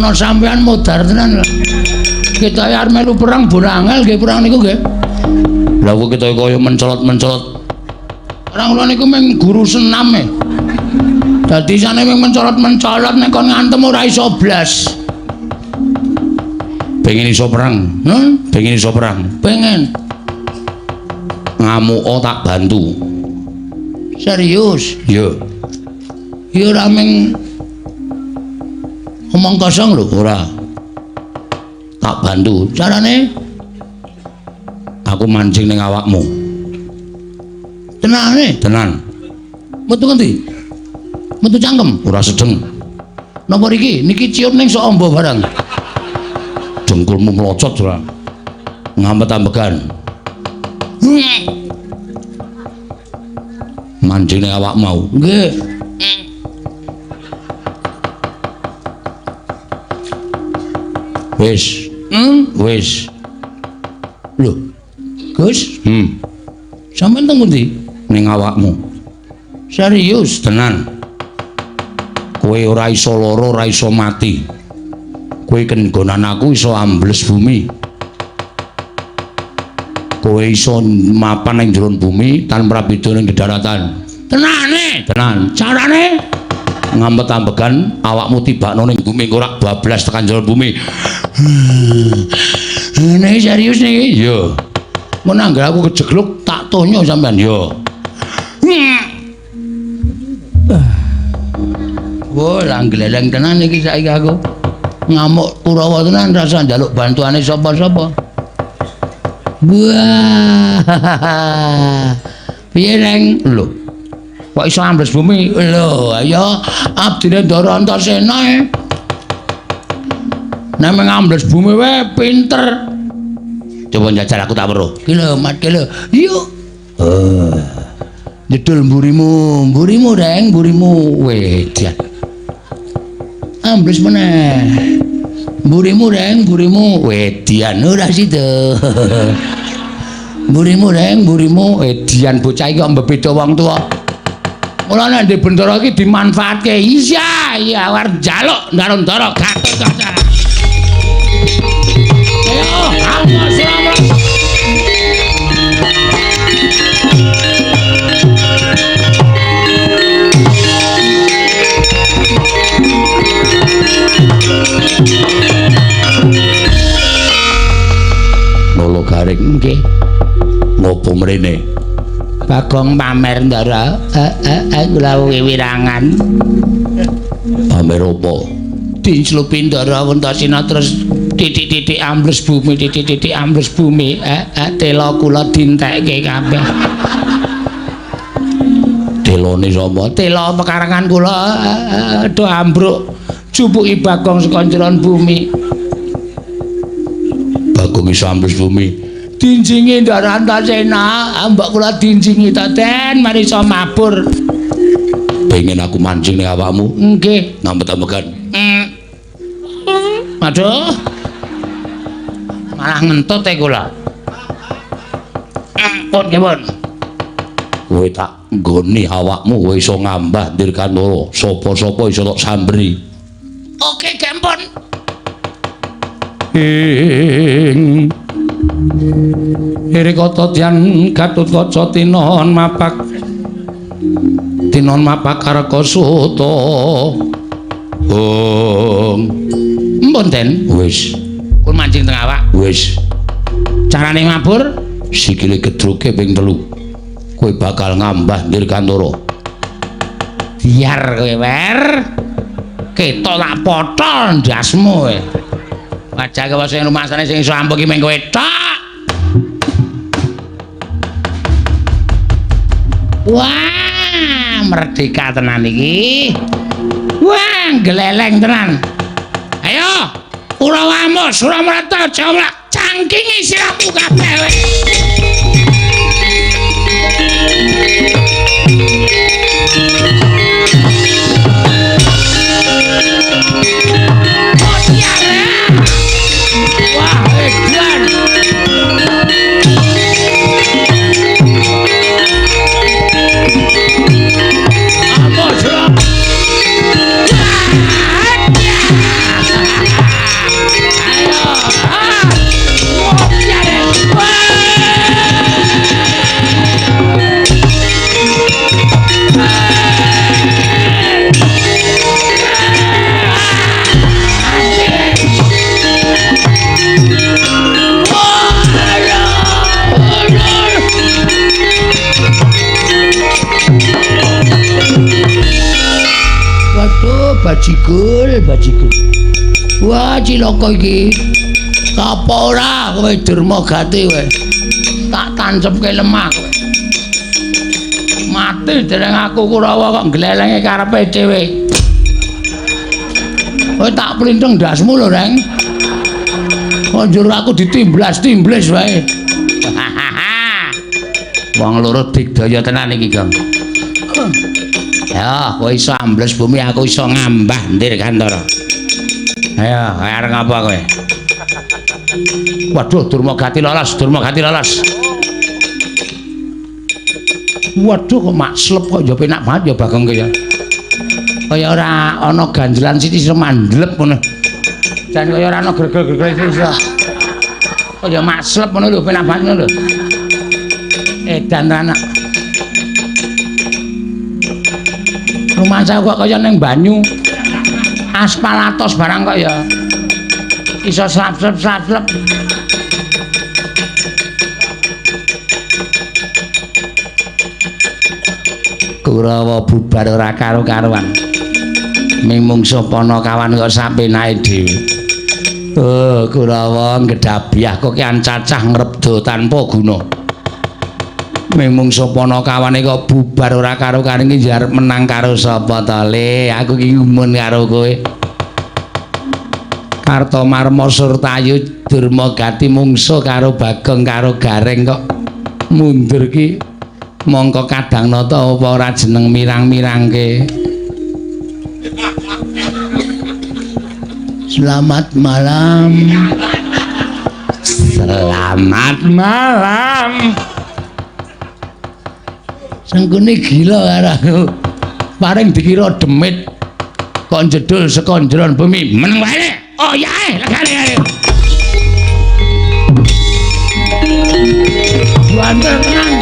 ana sampean modar tenan. Kita arep melu perang bonangel nggih perang niku nggih. Lah kok kita kaya mencolot-mencolot. Orang kula niku mung guru senam e. Dadi sane mung mencolot-mencolot nek kon ngantem ora iso blas. Pengen iso perang, pengen iso perang. Pengen. Ngamuk tak bantu. Serius? Yo. Yo ora mung omong kosong lho, ora. Tak bantu. Carane aku mancing ning awakmu. Tenane? Tenan. Metu ngendi? Metu cangkem? Ora sedeng. Napa iki? Niki ciut ning sok amba barang. Dengkulmu mlocot ora. Ngampet-ambekan. Mancing ning awak mau. Nggih. Wis. Wis. Lho. Gus? Sampeyan teng pundi? Ning awakmu. Serius tenan. Kowe ora iso lara, ora iso mati. Kowe kenggonan aku iso ambles bumi. Kowe iso mapan ning jero bumi tanpa beda ning daratan. Tenane? Tenan. Carane ngampet-ambekan awakmu tibakno ning bumi ora bablas tekan jero bumi. Ini serius nih? Yo. Mun anggere aku kejegluk tak tonyo sampean yo. Wah, langgeleleng tenan iki saiki aku. Ngamuk Kurawa tenan rasa njaluk bantuane sapa-sapa. Wah. Piye neng? Lho. Kok iso ambles bumi? Lho, ayo abdine Ndara Antasena e. Nek ngambles bumi wae pinter. Coba njajal aku tak weruh. Ki lho, mat ki lho. Yo. Jedul mburimu Reng, mburimu wedyan. Ambles meneh. Mburimu Reng, mburimu wedyan ora sida. Mburimu Reng, mburimu wedyan bocah iki kok mbeda wong tuwa. Mula nek ndek bendara iki dimanfaatke. Iya, war njaluk ndara-ndara Gatotkaca. Ayo, Allah selamat. Lolo garing nggih. Ngopo mrene? Bagong pamer Ndara. Kula wiwirangan. Pamer apa? Dicelupi Ndara Antasena terus titik-titik ambles bumi, titik-titik ambles bumi. Tela kula dintekke kabeh. Telone sapa? Tela pekarangan kula do ambruk. Jupuki Bagong saka njeron bumi. Bagong iso ambles bumi. Dinjingi Ndara Antasena, mbok kula dinjingi ta Den, mari iso mabur. Pengen aku mancing ning awakmu? Nggih. Ngampet-ambekan. Aduh. Malah ngentut e kula. Pun kepun. Kowe tak nggoni awakmu kowe iso ngambah Dirgantara. Sapa-sapa iso tak sambri. Oke, kempun. Irikata tyan Gatotkaca tinon mapak Karkasuta. Mpun Den, wis. Pun mancing teng awak. Wis. Carane mabur sikile gedruke ping 3. Kowe bakal ngambah Dirgantara. Biar kowe wer. Ketok tak potol ndasmu kowe. Wajah kowe sing rumasane sing iso ampuh ki mung kowe tok. Wah, merdeka tenan iki. Wah, geleleng tenan. Ayo, Kurawamu, Suramarta, Jamlak, cangkingi siramu kabeh kowe. Wah, edan. Apa bajigul. Wah, cilaka iki. Apa ora kowe Durmagati kowe? Tak tancepke lemah kowe. Mati dereng aku Kurawa kok glelenge karepe dhewe. Kowe tak plinteng dasmu lho, Reng. Konjur aku ditimblas-timblis wae. Wong loro digdaya tenan iki, Gong. Ya, kowe iso ambles bumi, aku iso ngambah ndir Kantara. Ayo, arep ngapa kowe? Waduh, Durmagati lolos. Waduh, kok makslep kok ya penak banget ya Bagong ki ya. Kaya ora ana ganjelan siti sira mandlep ngono. Jan kaya ora ana gregel-gregel sira. Kaya makslep ngono lho, penak banget ngono lho. Edan anak. Rumah saya kok kaya ning banyu. Aspalatos barang kok ya. Iso slap-slap. Kurawa bubar ora karo-karuan. Mimungsa Panakawan kok sapenae dhewe. Oh, Kurawa nggedabiah kok kian cacah ngrebdo tanpa guna. Mimungsa Panakawane kok bubar ora karo-karuan iki arep menang karo sapa to, Le? Aku iki ngumun karo kowe. Kartomarma Surtayu Durmagati mungsuh karo Bagong karo Gareng kok mundur ki. Mongko kadang nata apa ora jeneng mirang-mirangke. Selamat malam. Sengkune gila karo aku. Paring dikira demit kok jedul saka njeron bumi. Meneng wae. Oh ya, legane. Banter tenang,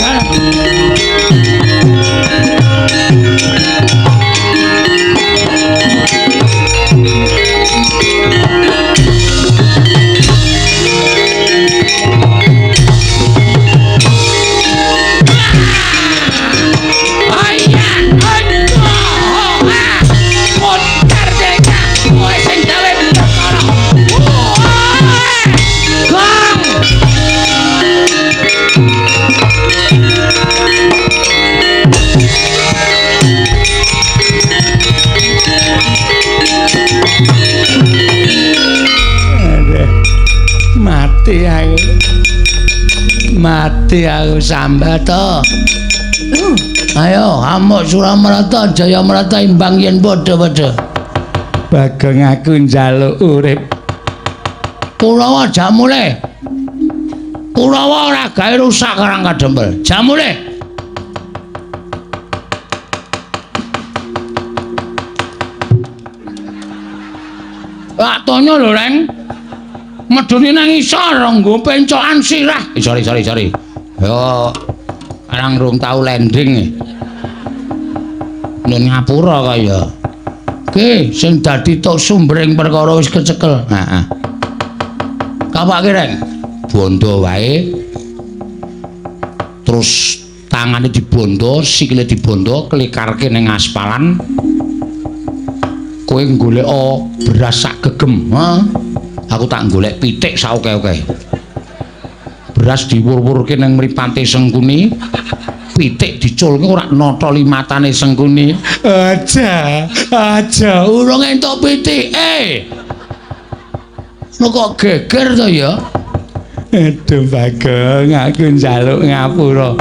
mati aku sambato. Ayo amuk Suramarata Jayamarata imbang yen padha-padha. Bagong aku njaluk urip. Kurawa jamule. Kurawa ora gawe rusak karang kadempel. Jamule. Wak Tonya lho, Reng. Medune nang isor nggo pencokan sirah. Sorry. Yo arang rum tau landing. Nang ngapura kaya. Ki sing dadi tok sumbering perkara wis kecekel. Heeh. Kapake Reng. Bondo wae. Terus tangane dibondo, sikile dibondo, klikarke ning aspalan. Kowe golek beras sak gegem, ha? Aku tak golek pitik saoke-oke. Beras diwur-wurke ning mripate Sengkuni, pitik diculke ora nata limatane Sengkuni. Aja, urung entuk pitike. Lho kok geger to ya? Aduh Bagong, aku njaluk ngapura.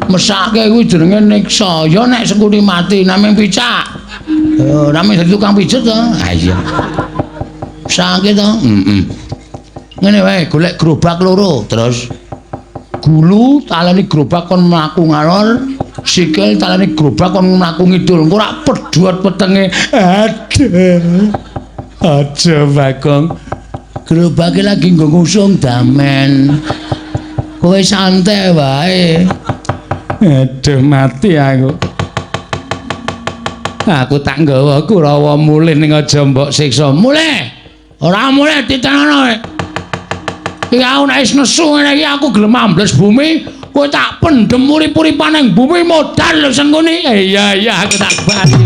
Mesake kuwi jenenge niksa. Ya nek Sengkuni mati namung picak. Rame dadi tukang pijet to? Ha iya. Sakit to? Ngene wae, golek gerobak loro, terus gulu taleni gerobak kon mlaku ngalor, sikil taleni gerobak kon mlaku ngidul. Engko ora pedhot wetenge. Aja Bagong. Gerobake lagi nggo ngusung damen. Kowe santai wae. Aduh mati aku. Aku tak nggawa Kurawa mulih ning aja mbok siksa. Mulih. Ora mulih ditenono kowe. Iki aku nek wis nesu ngene iki aku gelem ambles bumi, kowe tak pendhem urip-uripan ning bumi modal lho Sengkuni. Iya aku tak bali.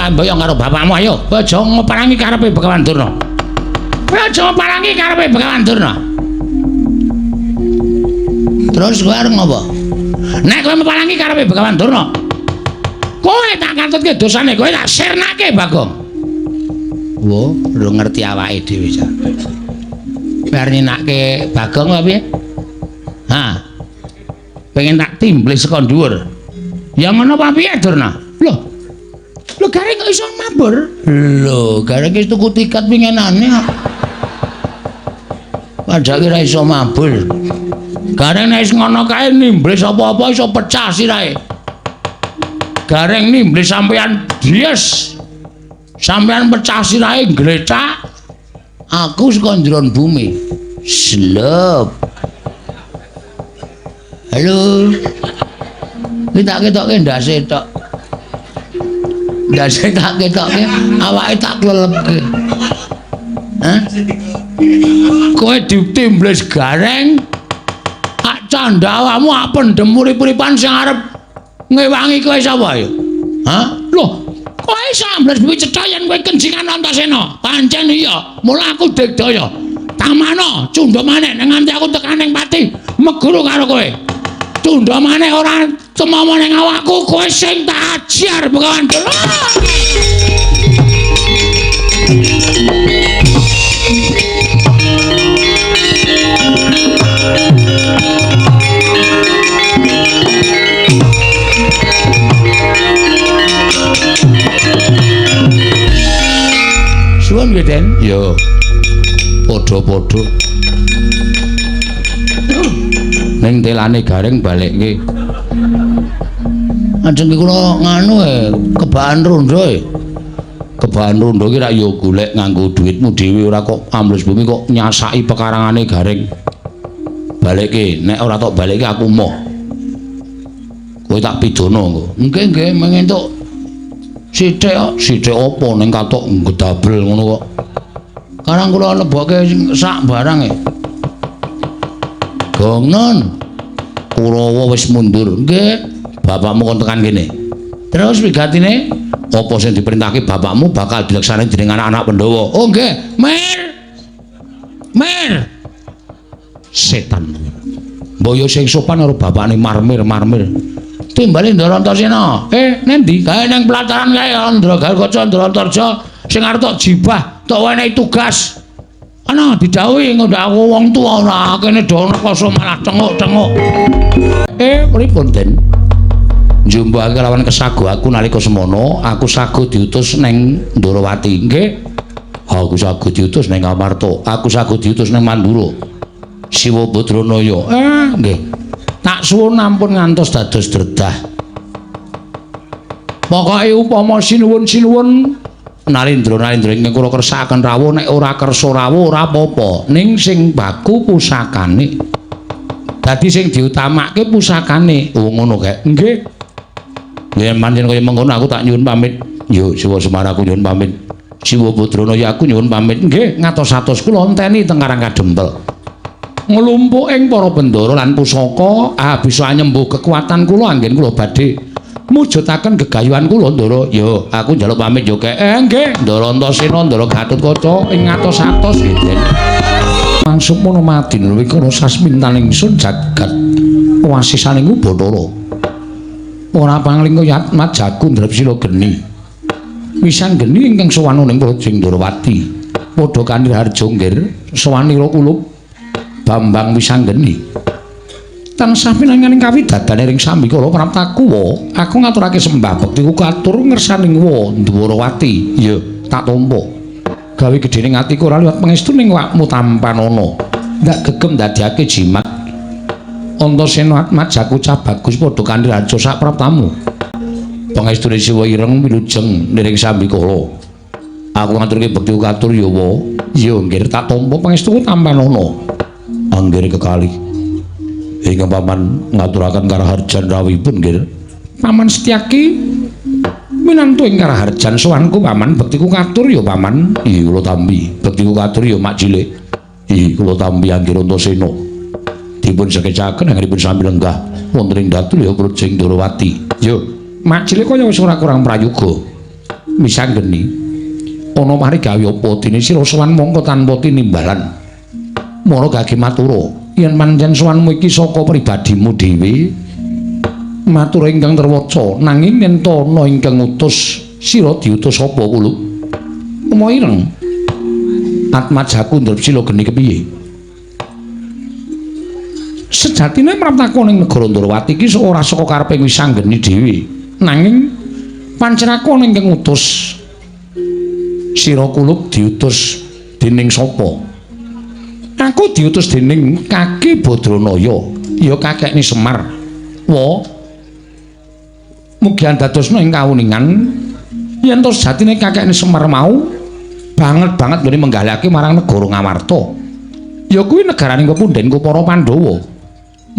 Boyong karo bapakmu ayo aja ngoparangi karepe Begawan Durna aja ngoparangi karepe Begawan Durna terus kowe arep ngopo nek kowe ngoparangi karepe Begawan Durna kowe tak katutke dosane kowe tak sirnake Bagong wo lu ngerti awake dhewe jan bar ninake Bagong apa piye ha pengen tak timblis saka dhuwur ya ngono apa piye Durna lho lho gareng kok iso mabur lho gareng wis tuku tiket pingenane padahal ora iso mabur gareng nek ngono kae nimblis apa-apa iso pecah sirahe gareng nimblis sampean dies sampean pecah sirahe gletak aku saka njron bumi slep halo kita ketoke ndase tok ndase tak ketoke awake tak klelepke hah kowe ditimbles gareng ak candhawamu ak pendem urip-uripan sing arep ngewangi kowe sapa ya hah lho kowe sambles kuwi cetha yen kowe kencingan Antasena pancen iya mula aku digdaya tamana cundha maneh ning nganti aku tekaning pati meguru karo kowe cundha maneh ora temomo ning awakku kowe sing tak ajar Begawan Durna suwun nggih Den yo padha-padha ning telane gareng balekke ajeng kula nganu kebahan rondo kebahan rondo ki rak yo golek nganggo dhuwitmu dhewe ora kok ambles bumi kok nyasaki pekarangane gareng balekke nek ora tok balekke aku moh kowe tak pidana engko nggih mengentuk sithik apa ning katok gedabel ngono kok karang kula lebokke sak barang Gongnon Kurawa wis mundur nggih bapakmu kon tekan kene terus wigatine apa sing diperintahke bapakmu bakal dilaksanakan dening anak-anak Pandhawa oh nggih mer setan mboyo sing sopan karo bapakne marmir timbali Ndara Antasena nendi kae nang pelataran kae Ndara Gargaca Ndara Antarja sing arep tok jibah tok wenehi tugas ana didhawuhi ngondak aku wong tuwa ora kene dono koso malah tenguk-tenguk pripun Den njumbake lawan kesago aku nalika semono aku sago diutus neng Ndarawati nggih aku sago diutus neng Ngamarta aku sago diutus neng Mandura Siwa Badranaya nggih tak suwun ampun ngantos dados dredah pokoke upama sinuwun Narendra ingkang kula kersakaken rawuh nek ora kersa rawuh ora apa-apa ning sing baku pusakane dadi sing diutamake pusakane ngono kae nggih yen pancen kaya mengkono aku tak nyuwun pamit yo Siwa Semar aku nyuwun pamit Siwa Badranaya aku nyuwun pamit nggih ngatos-atos kula enteni teng Karang Kadempel nglumpuk ing para bendara lan pusaka bisa nyembuh kekuatan kula anggen kula badhe mujudaken gegayuhan kula Ndara ya aku njaluk pamit yo kek nggih Ndara Antasena Ndara Gatotkaca ing ngatos-atos nggih mangsuk mono madin wikara sasmintaning ingsun jagat wasisaning Bathara ora panglingga Yatmat Jaku Ndrapsila geni wisang geni ingkang sowan ning Praja Ndarawati padha kanthi harja nggir sowanira kulup Bambang Wisanggeni tansah pinanganing kawidadane ring Sambikala Praptakuwa aku ngaturake sembah bektiku katur ngersaning wa Ndarawati ya tak tampa gawe gedhening atiku ora liwat pangestu ning wakmu tampanana ndak gegem ndadekake jimat Antasena Atmat Jaku Cabagus padha kanthi raja sak praptamu pangestune Siwa Ireng wilujeng ning Sambikala aku ngaturke bektiku katur ya wa ya nggih tak tampa pangestuku tampanana Anggir kekalih ingkang paman ngaturaken karaharjan rawuhipun nggih. Paman Setyaki minantu ing karaharjan sowanku paman, bektiku katur ya paman. Iya kula tampi, bektiku katur ya mak cilik. Iya kula tampi Anggir Antasena. Dipun sekecaken anggenipun sami lenggah wonten ing datul ya Projeng Ndorowati. Yo, mak cilik kaya wis ora kurang prayoga. Misanggeni ana mari gawe apa dene sira sowan mongko tanpa tinimbalan. Mara gage matura yen pancen sowanmu iki saka pribadimu dhewe matur ingkang terwaca nanging yen ana ingkang utus sira diutus sapa kulo Uma ireng Atmajaku Ndrepsila geni kepiye sejatine mraptakon ing negara Ndorowati iki ora saka kareping Wisanggeni dhewe nanging pancen aku ana ingkang utus sira kulub diutus dening sapa Aku diutus dening Kaki Badranaya, ya kakekne Semar. Wa mugi andadosna ing kawuningan yen to sejatine kakekne Semar mau banget nggone menggalake marang negara Ngamarta. Ya kuwi negaraning pepundhenku para Pandhawa.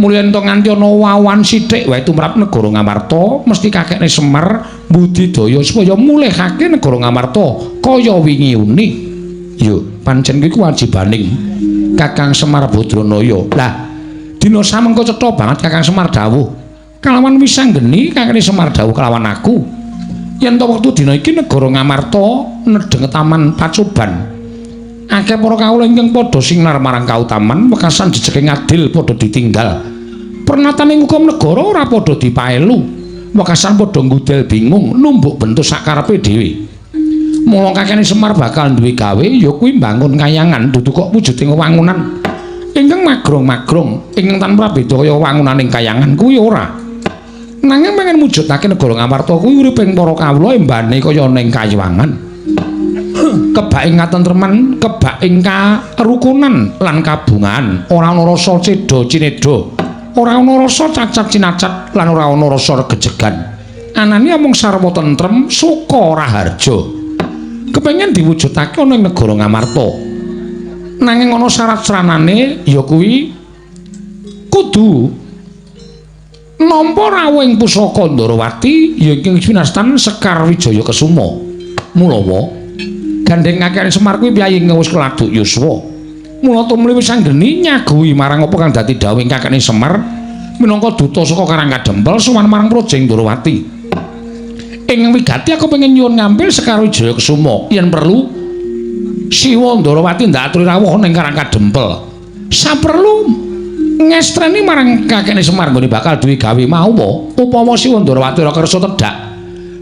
Mulyan to nganti ana wawan sithik wae tumrap negara Ngamarta, mesti kakekne Semar mbudidaya supaya mulihake negara Ngamarta kaya wingi uni. Yo, pancen kuwi kewajibaning Kakang Semar Badranaya. Lah, dina samengko cetha banget Kakang Semar dawuh. Kalawan Wisanggeni kakekne Semar dawuh kalawan aku. Yen to wektu dina iki negara Ngamarta nedheng taman Pacoban. Akeh para kawula ingkang padha sinar marang kautaman, wekasan jejeking adil padha ditinggal. Pernataning hukum negara ora padha dipaelu. Wekasan padha ngudel bingung numbuk bentuk sakarepe dhewe. Mula kakekne Semar bakal duwe gawe ya kuwi mbangun kayangan dudu kok wujuding wangunan ingkang magrong-magrong ingkang tanpa beda kaya wangunaning kayangan kuwi ora nanging pengen mujudake negara Ngamarta kuwi uriping para kawula embane kaya ning kayangan kebak ing katentreman kebak ing karukunan lan kabungan ora ana rasa cedha cinedha ora ana rasa cacat cinacat lan ora ana rasa regejegan anane mung sarwa tentrem suka raharja kepengen diwujudake ana ing negara Ngamarta nanging ana syarat-syaratane ya kuwi kudu nampa rawuh ing pusaka Ndorowati ya ing winastan Sekar Wijaya Kesuma mulawa gandeng kakekne Semar kuwi piyaying wis keladuk yuswa mula tumrip Wisanggeni nyaguhi marang apa kang dadi dawuhing kakekne Semar minangka duta saka Karangkadempel sowan marang Projeng Ndorowati ing wigati aku pengen nyuwun ngambil Sekar Wijaya Kesuma yen perlu Siwa Ndorowati ndak aturi rawuh ning Karangkadempel saperlu ngestreni marang kakekne Semar nggone bakal duwe gawe mau apa upama Siwa Ndorowati ora kersa tedhak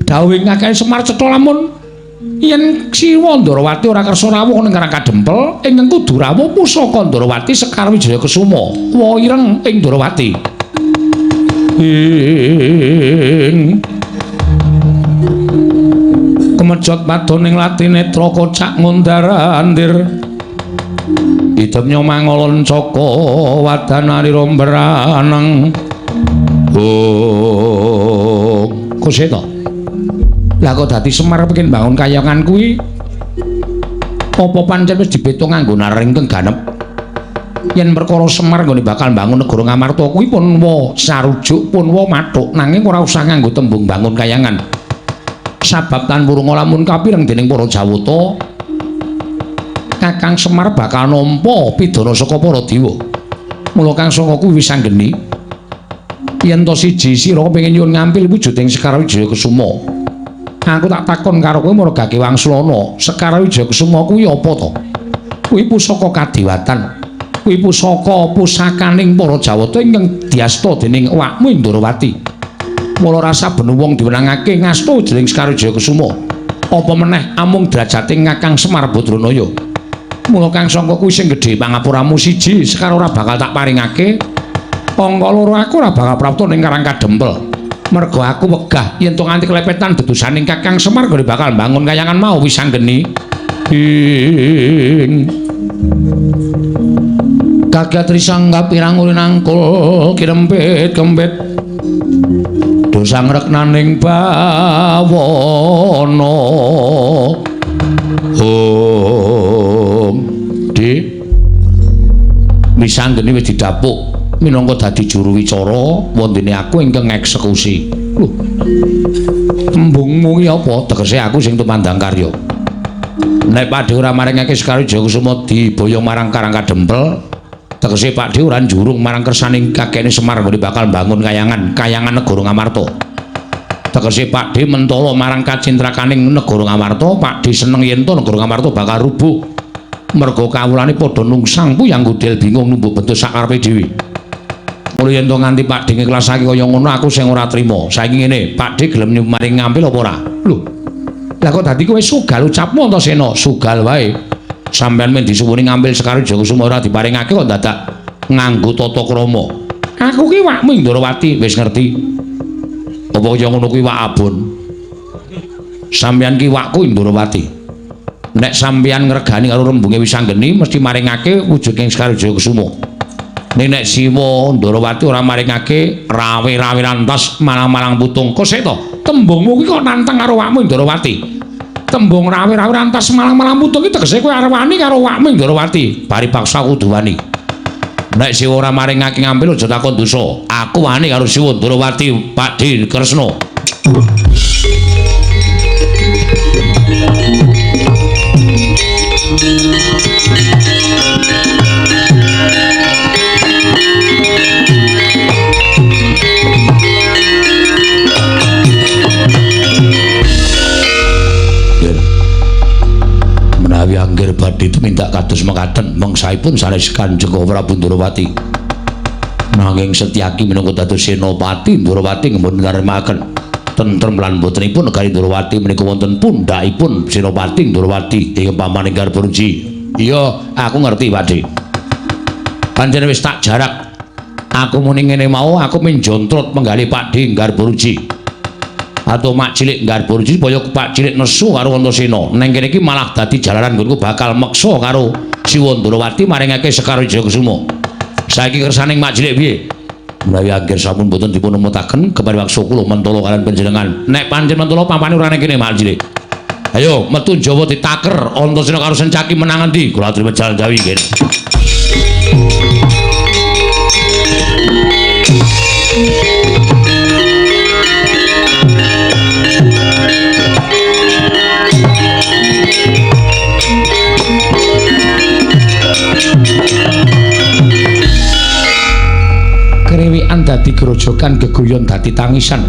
dawuhing kakekne Semar cetha lamun yen Siwa Ndorowati ora kersa rawuh ning Karangkadempel ingkang kudu rawuh pusaka Ndorowati Sekar Wijaya Kesuma wa ireng ing Ndorowati kemejot padoning latinetra kocak ngundarandir idep nyomangolon caka wadanari rombranang kuseta lah kok dadi Semar pengen bangun kayangan kuwi apa pancen wis dibeto nganggo naring kengganep yen perkara Semar nggone bakal bangun negara Ngamarta kuwi pun wa sarujuk pun wa mathuk nanging ora usah nganggo tembung bangun kayangan sabab tan wurung lamun kapireng dening para Jawata Kakang Semar bakal nampa pidana saka para dewa mula kang sanga kuwi Wisanggeni yen to siji sira pengin nyuwun ngampil wujuding Sekar Wijaya Kesuma aku tak takon karo kowe Marga Wangsulana Sekar Wijaya Kesuma kuwi apa to kuwi pusaka kadewatan kuwi pusakaning para Jawata ingkang diasta dening awakmu Ndorowati mula rasa ben wong diwenangake ngasta dening Sekar Wijaya Kesuma apa meneh amung drajating Kakang Semar Badranaya mula kang sangka kuwi sing gedhe pangapuramu siji Sekar ora bakal tak paringake angka loro aku ora bakal prapta ning Karangkadempel mergo aku wegah yen to nganti kelepetan dedusaning Kakang Semar gone bakal bangun kayangan mau Wisanggeni Kagat risangga pirang ulin angkul kirempit kempit dosa ngreknaning bawana di Wisanggeni wis didapuk minangka dadi juru wicara wondene aku ingkang eksekusi. Lho. Tembungmu iki apa? Tegese aku sing tumandang karya. Nek Pakde ora maringake Sekar Jayakusuma diboyong marang Karang Kadempel, tegese Pakde ora njurung marang kersaning kakekne Semar nggone bakal bangun kayangan negara Ngamarta. Tegese Pakde mentala marang kacintrakaning negara Ngamarta, Pakde seneng yen to negara Ngamarta bakal rubuh. Merga kawulane padha nungsang puyang gudel bingung numbuk bentuk sakarepe dhewe. Mula yen to nganti Pakde ngiklasake kaya ngono aku sing ora trima. Saiki ngene, Pakde gelem maring ngampil apa ora? Lho. Lah kok dadi kowe sugal ucapmu Antasena? Sugal wae. Sampeyan men disuwuni ngambil Sekar Jayakusuma ora diparingake kok dadak nganggo tata krama. Aku ki wakmu Ndrawati wis ngerti. Apa kaya ngono kuwi wak abon. Sampeyan ki wakku Ndrawati. Nek sampeyan ngregani karo rembunge Wisanggeni mesti maringake wujud ing Sekar Jayakusuma. Nek Siwa Ndrawati ora maringake rawe-rawe rantas malang-malang putung. Kok sik to? Tembungmu kuwi kok nantang karo wakmu Ndrawati. Tembung rawe-rawe rantas malang-malang putung iki tegese kowe arep wani karo wakmu Ndrawati. Paripaksa kudu wani. Nek Siwa ora maringake ngampil aja takon dosa. Aku wani karo Siwa Ndrawati, Pakde Kresna. Menawi angger badhe tumindak kados mekaten mangsaipun sanes Kanjeng Prabu Ndrawati. Nanging Setyaki minangka dados Senopati Ndrawati ngempun ngaremaken tentrem lan botenipun negari Ndrawati menika wonten pundhakipun Senopati Ndrawati ing pamaning Garbaruji. Iya, aku ngerti, Pakde. Pancen wis tak jarak. Aku muni ngene mau, aku menjontrot menggali Pakde Garbaruji. Atau mak cilik Garbaruji supaya Pak cilik nesu karo Antasena. Neng kene iki malah dadi jalaran nggonku bakal meksa karo Siwa Ndrawati maringake Sekar Jayakusuma. Saiki kersaning mak cilik piye? Menawi angger sampun boten dipun nemutaken kepari waksa kula mentala kalian panjenengan. Nek pancen mentala pampane ora ning kene mak cilik. Ayo metu Jawa ditaker Antasena karo Sencaki menang endi? Kula aturi jalan jawi nggih. Krewikan dadi grojokan, geguyon dadi tangisan.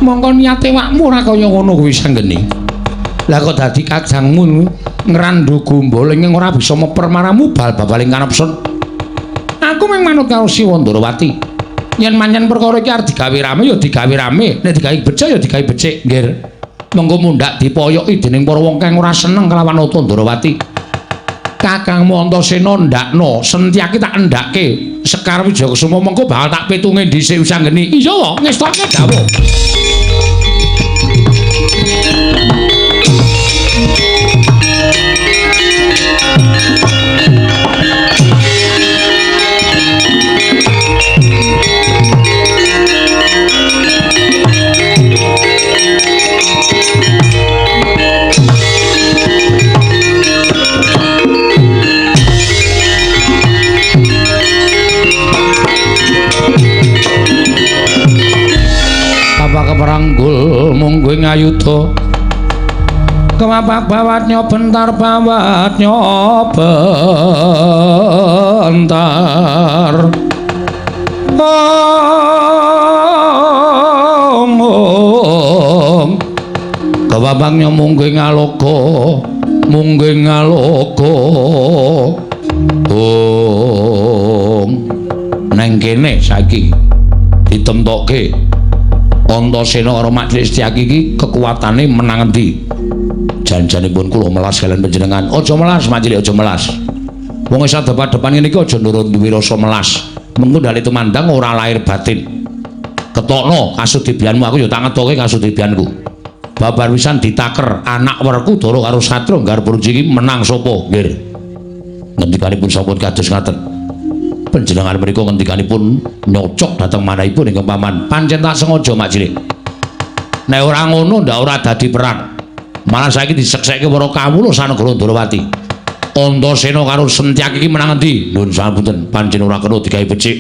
Mongko niate wakmu ora kaya ngono kuwi Sanggeni. Lah kok dadi kajangmu ngrandu gomboling ora bisa meper maramu bal-baling kanepsun. Aku mung manut karo Siwa Ndrawati. Yen manyen perkara iki arep digawe rame ya digawe rame, nek digawe becik ya digawe becik, nggih. Monggo mundhak dipoyoki dening para wong kang ora seneng kelawan Nata Ndrawati. Kakangmu Antasena ndakno, Setyaki tak endhake. Sekar Jayakusuma mengko bakal tak pitunge dhisik Wisanggeni. Iya wae, ngestoke dawuh. Keperanggul mungguing ayuda kemapak bawatnya bentar bawatnya bentar ngomong kebabangnya mungguing aloko neng kene saiki ditemtokke Antasena karo Mak Cilik Setyaki iki kekuatane menang endi? Janjanipun kula melas kalian panjenengan. Aja melas Mak Cilik, aja melas. Wong isa depan-depan ngene iki aja nurut duwe rasa melas. Mengko ndali tumandang ora lahir batin. Ketokno kasudibianmu aku ya tak ngetoke kasudibianku. Babar wisan ditaker anak werku Dara karo Satya Garbaruji iki menang sapa? Nggih. Ngendikanipun sampun kados ngaten. Panjenengan mriku ngendikanipun nyocok dhateng manahipun ingkang paman. Pancen tak sengaja Mak Cilik. Nek ora ngono ndak ora dadi perang. Malah saiki diseksekke para kawula sanegara Ndrawati. Antasena karo Sentyak iki menang endi? Nuwun sapunten, pancen ora kena digawe becik.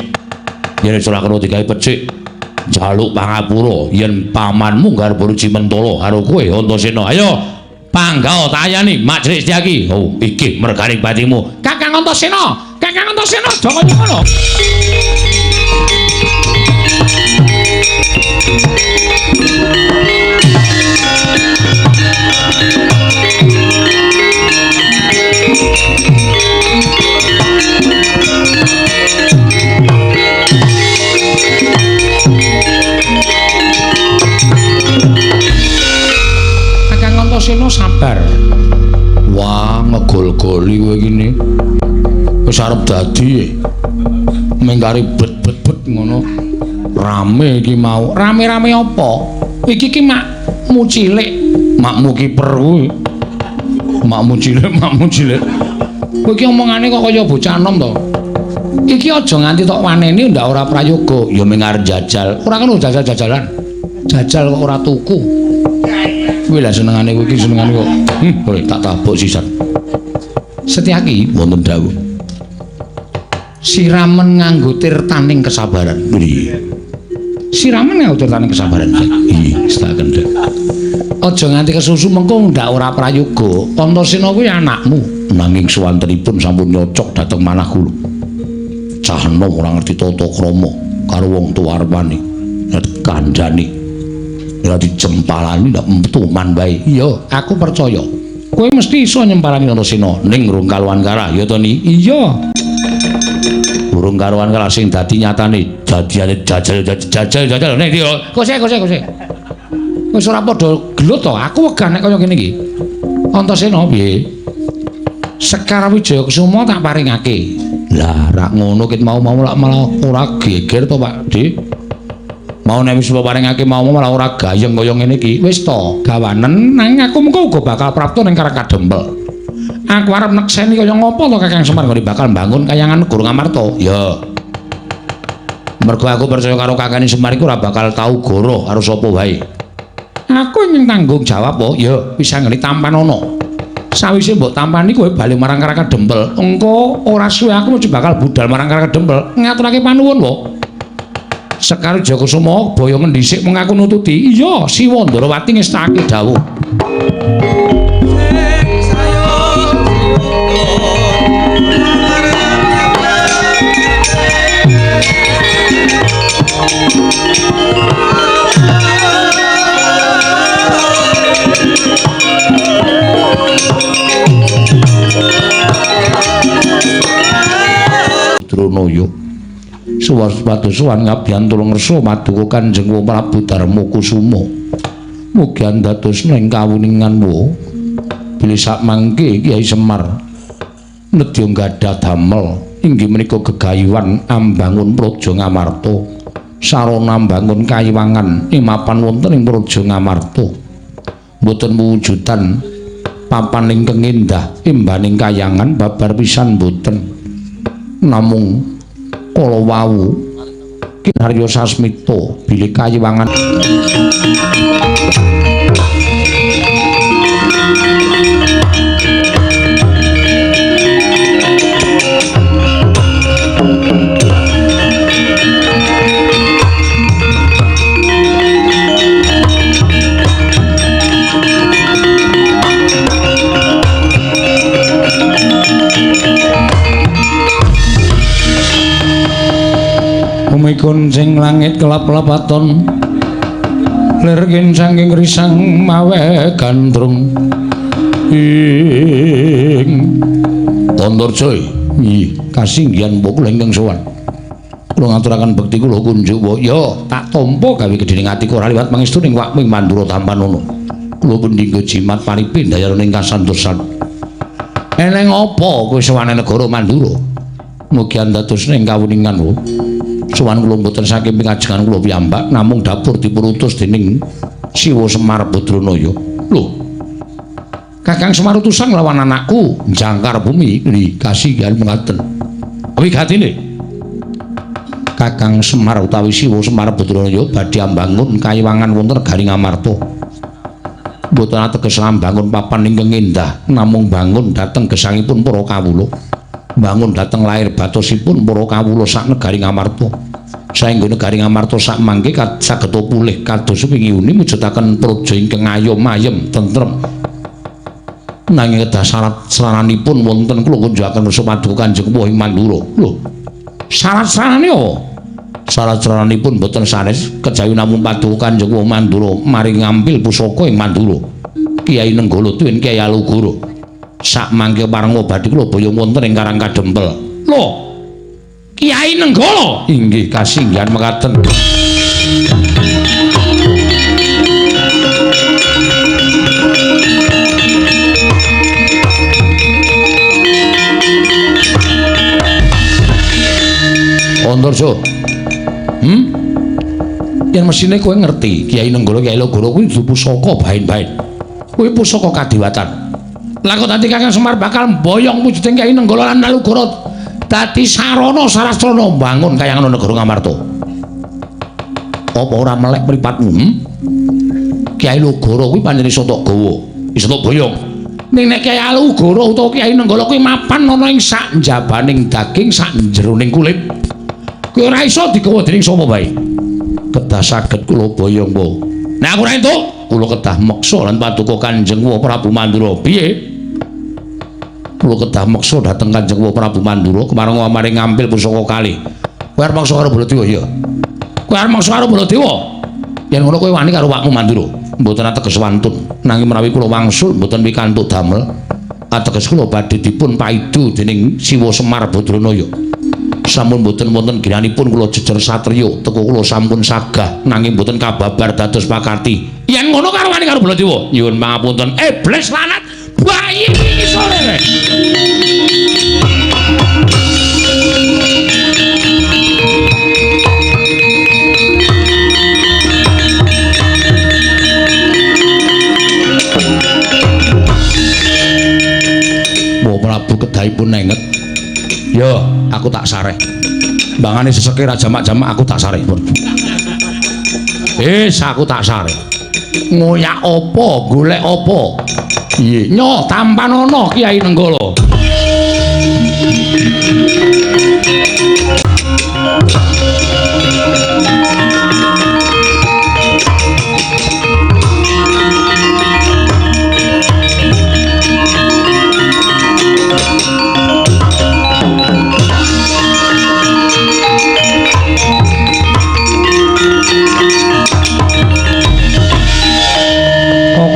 Yen ora kena digawe becik, jaluk pangapura yen pamanmu garep Cimentala karo kowe Antasena. Ayo, panggal tayani Mak Jrik Setyaki. Oh, iki merganing batimu. Kakang Antasena, Kakang Antasena, aja kaya ngono. Kakang Antasena sabar. Wah, ngegol-goli kowe iki. Wis arep dadi mengkari bet-bet ngono. Rame iki mau. Rame-rame apa? Iki ki makmu cilik, makmu kiper kuwi. Makmu cilik. Kowe iki omongane kok kaya bocah enom to. Iki aja nganti tok waneni ndak ora prayoga, ya mung arep jajal. Ora kena jajal-jajalan. Jajal kok ora tuku. Kuwi lha senengane kowe iki senengane kok. Kowe tak tabuk sisan. Setyaki wonten dawuh. Siramen nganggo tirtaning kesabaran. Nggih. Siramen nganggo tirtaning kesabaran. Nggih, setaken. Aja nganti kesusu mengko ndak ora prayoga. Antasena kuwi anakmu, nanging suwantenipun sampun nyocok dhateng manah kula. Cah enom ora ngerti tata krama karo wong tuwa arepane. Nek kandhani ora dijempalani ndak metuman wae. Iya, aku percaya. Kowe mesti iso nyempalani Antasena ning urung kaluwan karah, ya to Ni? Iya. Urung karuan kala sing dadi nyatane jadiane jajal nek iki kose wis ora padha gelut to aku wegah nek kaya ngene iki Antasena piye Sekar Wijaya Kusuma tak paringake lah rak ngono ket mau lak malah ora geger to Pak Dik mau nek wis paringake mau malah ora gayeng kaya ngene iki wis to gawanen nang aku mengko uga bakal prapta ning Karang Kadempel. Aku arep nekseni kaya ngopo to Kakang Semar kok bakal bangun kayangan Guru Ngamarta. Ya. Mergo aku percaya karo Kakang Semar iku ora bakal tau goro karo sapa wae. Aku ingin tanggung jawab kok. Ya, bisa ngene tampan ono. Sawise mbok tampani kowe bali marang Karang Kadempel. Engko ora suwe aku mesti bakal budal marang Karang Kadempel ngaturake panuwun kok. Sekar Wijaya Kusuma boyo ngendhisik mung aku nututi. Iya, Siwa Ndarawati ngestakake dawuh. Dronoyo suwaspada suwan ngabyan tulung ngersa maduka Kanjeng Prabu Darma Kusuma mugi andadosna ing kawuninganmu bilih sakmangke Kyai Semar nedya gadhah damel inggih menika gegayuhan ambangun Praja Ngamarta sarana ambangun kayiwangan ing mapan wonten ing Praja Ngamarta boten wujudan papan ingkang endah imbaning kayangan babar pisan boten namung kala wau kinarya sasmita bilih kayiwangan Umikun sing langit kelap-kelapaton lergen saking risang mawe gandrung ing Tandurja iki kasinggihan mbok lengkeng sowan kula ngaturaken bekti kula kunjuk ya tak tampa gawe gedhening atiku ora liwat pangestu ning wak ping Mandura tampan ngono kula pendhingga jimat paripin dayaning kasantosan eneng apa kowe sowane negara Mandura mugi andadosna ing kawuningan sowan kula mboten saking pingajengan kula piyambak namung dapur dipurutus dening Siwa Semar Badranaya. Lho. Kakang Semar utusan lawan anakku jangkar bumi di kasihan mengaten. Wigatine. Kakang Semar utawi Siwa Semar Badranaya badhe ambangun kayiwangan wonten Garing Amarta. Mboten ateges bangun papan ingkang endah, namung bangun dhateng gesangipun para kawula. Bangun dhateng lair batosipun para kawula sak negari Ngamarta. Saengga negari Ngamarta sak mangke saged pulih kados wingi-uni mujudaken praja ingkang ayom-ayem tentrem. Nanging kedah syarat-syaranipun wonten kula kunjukaken rasa paduka Kanjeng Wahing Mandura. Lho, syarat-syaratane apa? Syarat-syaranipun boten sanes kejawi namung paduka Kanjeng Wahing Mandura maring ngambil pusaka ing Mandura. Kiai Nenggala tuwin Kiai Alugoro. Sak mangke pareng badhe kula boyong wonten ing Karang Kadempel. Lho, Kiai Nenggala inggih kasinggihan mekaten. Antarja. Yen mesine kowe ngerti, Kiai Nenggala Kiai Alugoro kuwi duwe pusaka bain-bain. Kuwi pusaka kadiwatan. Lah kok dadi Kakang Semar bakal mboyong wujuding Kiai Nenggala lan Alugoro dadi sarana sarastrana bangun kayang negara Ngamarta. Apa ora melek mripatmu? Kiai Alugoro kuwi pancen iso tok gawa, iso tok boyong. Ning nek Kiai Alugoro utawa Kiai Nenggala kuwi mapan ana ing sak njabaning daging, sak jeroning kulit. Kuwi ora iso digawa dening sapa bae. Kedah saged kula boyong po. Nek aku ora entuk, kula kedah meksa lan paduka Kanjeng Prabu Mandura. Piye? Kula kedah meksa dhateng Kanjeng Prabu Mandura kemareng maring ngambil pusaka kalih. Kowe arep meksa karo Baladewa ya? Kowe arep meksa karo Baladewa? Yen ngono kowe wani karo wakmu Mandura. Mboten ateges wantun, nanging menawi kula wangsul mboten pikantuk damel, ateges kula badhe dipun paidu dening Siwa Semar Badranaya. Sampun mboten wonten ginanipun kula jejer satriya, teko kula sampun sagah nanging mboten kababar dados pakati. Yen ngono karo wani karo Baladewa, nyuwun pangapunten. Iblis lanat bayi sore. Mbok Prabu kedahipun nenget. Ya, aku tak sareh. Mbangane seseke ra jamak-jamak aku tak sareh, Pun. Aku tak sareh. Ngoyak apa, golek apa? Piye? Nyo tampan ana Kiai Nenggala.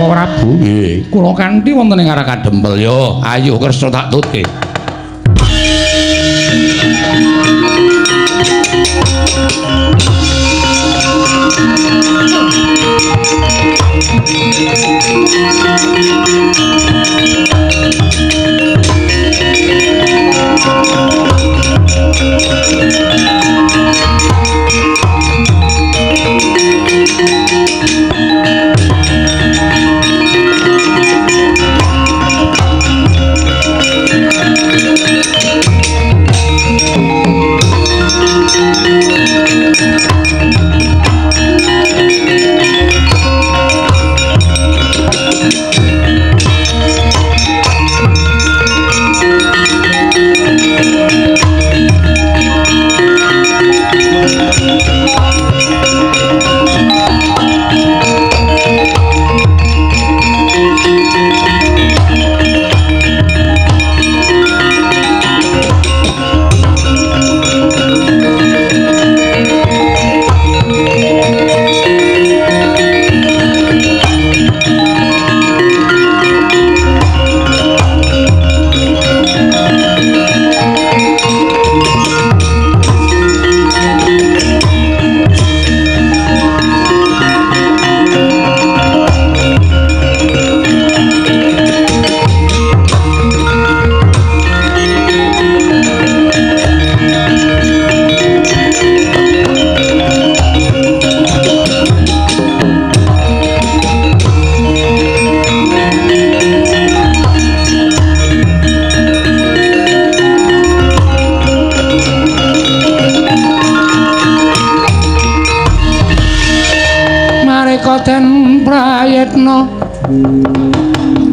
Prabu, nggih, kula kanthi wonten ing Karang Kadempel ya. Ayo kersa tak tutke.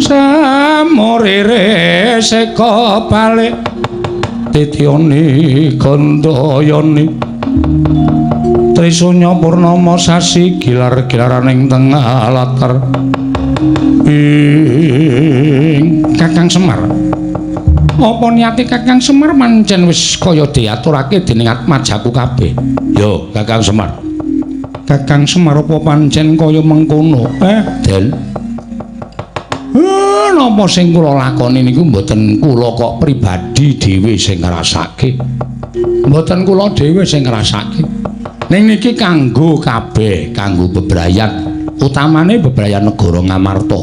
samorere seka balik tityoni gandayani Trisunya purnama sasi gilar-gilaraning tengah latar Kakang Semar apa niate Kakang Semar pancen wis kaya diaturake dening atmajaku kabeh yo Kakang Semar Kakang Semar apa pancen kaya mengkono Den napa sing kula lakoni niku mboten kula kok pribadi dhewe sing ngrasake mboten kula dhewe sing ngrasake ning niki kanggo kabeh kanggo bebrayan utamane bebrayan negara Ngamarta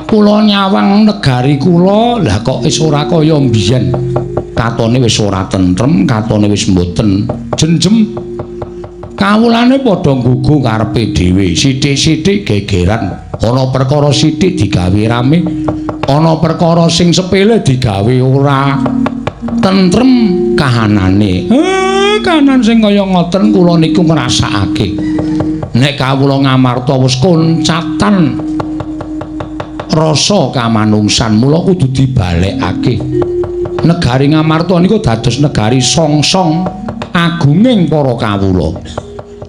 kula nyawang negari kula lah kok wis ora kaya mbiyen katone wis ora tentrem katone wis mboten jenjem kawulane padha nggugu karepe dhewe sithik-sithik gegeran ana perkara sithik digawe rame ana perkara sing sepele digawe ora tentrem kahanane kahanan sing kaya ngoten kula niku ngrasakake nek kawula Ngamarta wis koncatan rasa kamanungsan mula kudu dibalekake negari Ngamarta niku dados negari songsong agunging para kawula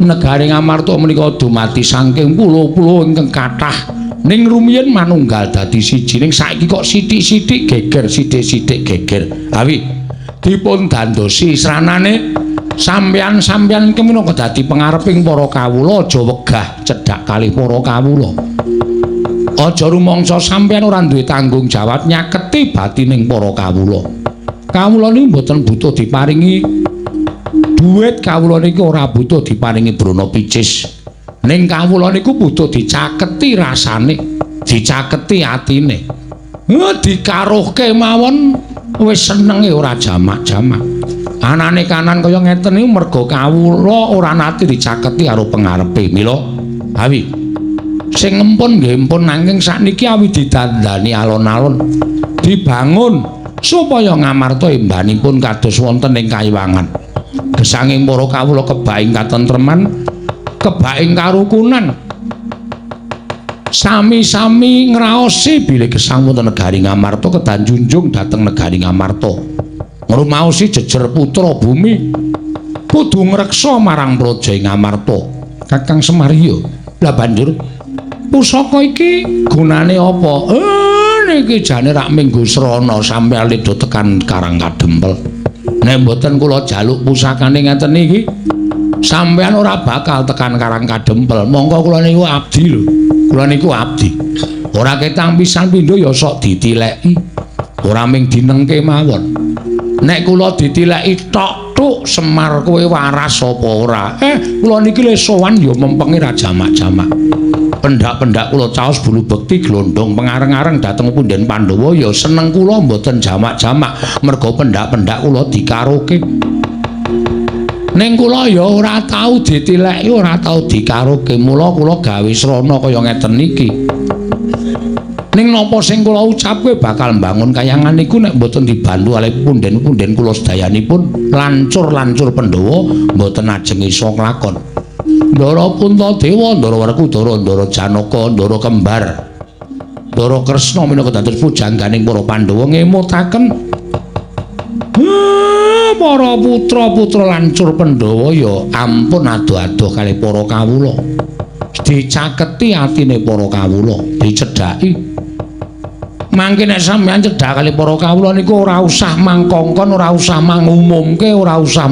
negari Ngamarta menika dumati saking pulo-pulo ingkang kathah ning rumiyin manunggal dadi siji ning saiki kok sithik-sithik geger sithik-sithik geger awi dipun dandosi sranane sampeyan-sampeyan iki minangka dadi pangareping para kawula aja wegah cedhak kalih para kawula aja rumangsa sampeyan ora duwe tanggung jawab nyaketi batining para kawula kawula niku mboten butuh diparingi duit kawula niku ora butuh diparingi brana picis ning kawula niku butuh dicaketi rasane dicaketi atine dikaruhke mawon wis senenge ora jamak-jamak anane kanan kaya ngeten niku merga kawula ora nate dicaketi karo pangarepe mila awi sing empun nggih empun nanging sakniki awi didandani alon-alon dibangun supaya Ngamarta embanipun kados wonten ing kayiwangan gesanging para kawula kebaing katentreman kebaing karukunan sami-sami ngraosi bilih gesang wonten negari Ngamarta kedan junjung dhateng negari Ngamarta ngrumaosi jejer putra bumi kudu ngreksa marang praja Ngamarta Kakang Semar yo lah banjur pusaka iki gunane apa niki jane rak minggu srana sampeyan ledo tekan Karang Kadempel nek mboten kula jaluk pusakane ngeten iki sampeyan ora bakal tekan Karang Kadempel monggo kula niku abdi lho kula niku abdi ora ketang pisan pindho ya sok ditileki ora ming dinengke mawon nek kula ditileki tok tuk Semar kowe waras apa ora kula niki le sowan ya mempengi ra jamak-jamak pendak-pendak kula caos bulu bekti glondong pengareng-areng dhateng punden Pandhawa ya seneng kula mboten jamak-jamak merga pendak-pendak kula dikaroke ning kula ya ora tau ditileki ora tau dikaroke mula kula gawe srana kaya ngeten niki ning napa sing kula ucapke bakal mbangun kayangan niku nek mboten dibantu oleh punden-punden kula sedayanipun lancur-lancur Pandhawa mboten ajeng iso nglakon Ndara Puntadewa, Ndara Werkudara, Ndara Janaka, Ndara Kembar, Ndara Kresna minangka dados pujangganing para Pandhawa ngemutaken para putra-putra lancur Pandhawa ya ampun ado-ado kalih para kawula. Dicaketi atine para kawula, dicedhaki. Mangke nek sampeyan cedhak kalih para kawula niku ora usah mangkongkon, ora usah mangumumke, ora usah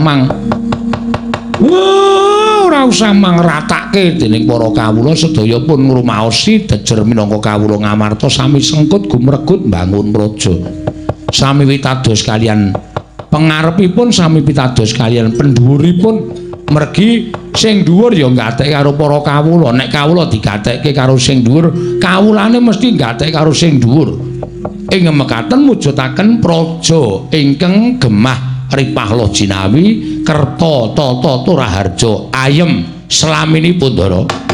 ora usah mangratake dening para kawula sedaya pun ngrumaosi dejer minangka kawula Ngamarta sami sengkut gumregut mbangun praja. Sami pitados kalian pangarepipun, sami pitados kalian pendhuwuripun. Mergi sing dhuwur ya nggatek karo para kawula. Nek kawula digatekke karo sing dhuwur, kawulane mesti nggatek karo sing dhuwur. Ing mekaten mujudaken praja ingkang gemah ripah Jinawi kerta tata turaharja ayem slaminipun Ndara.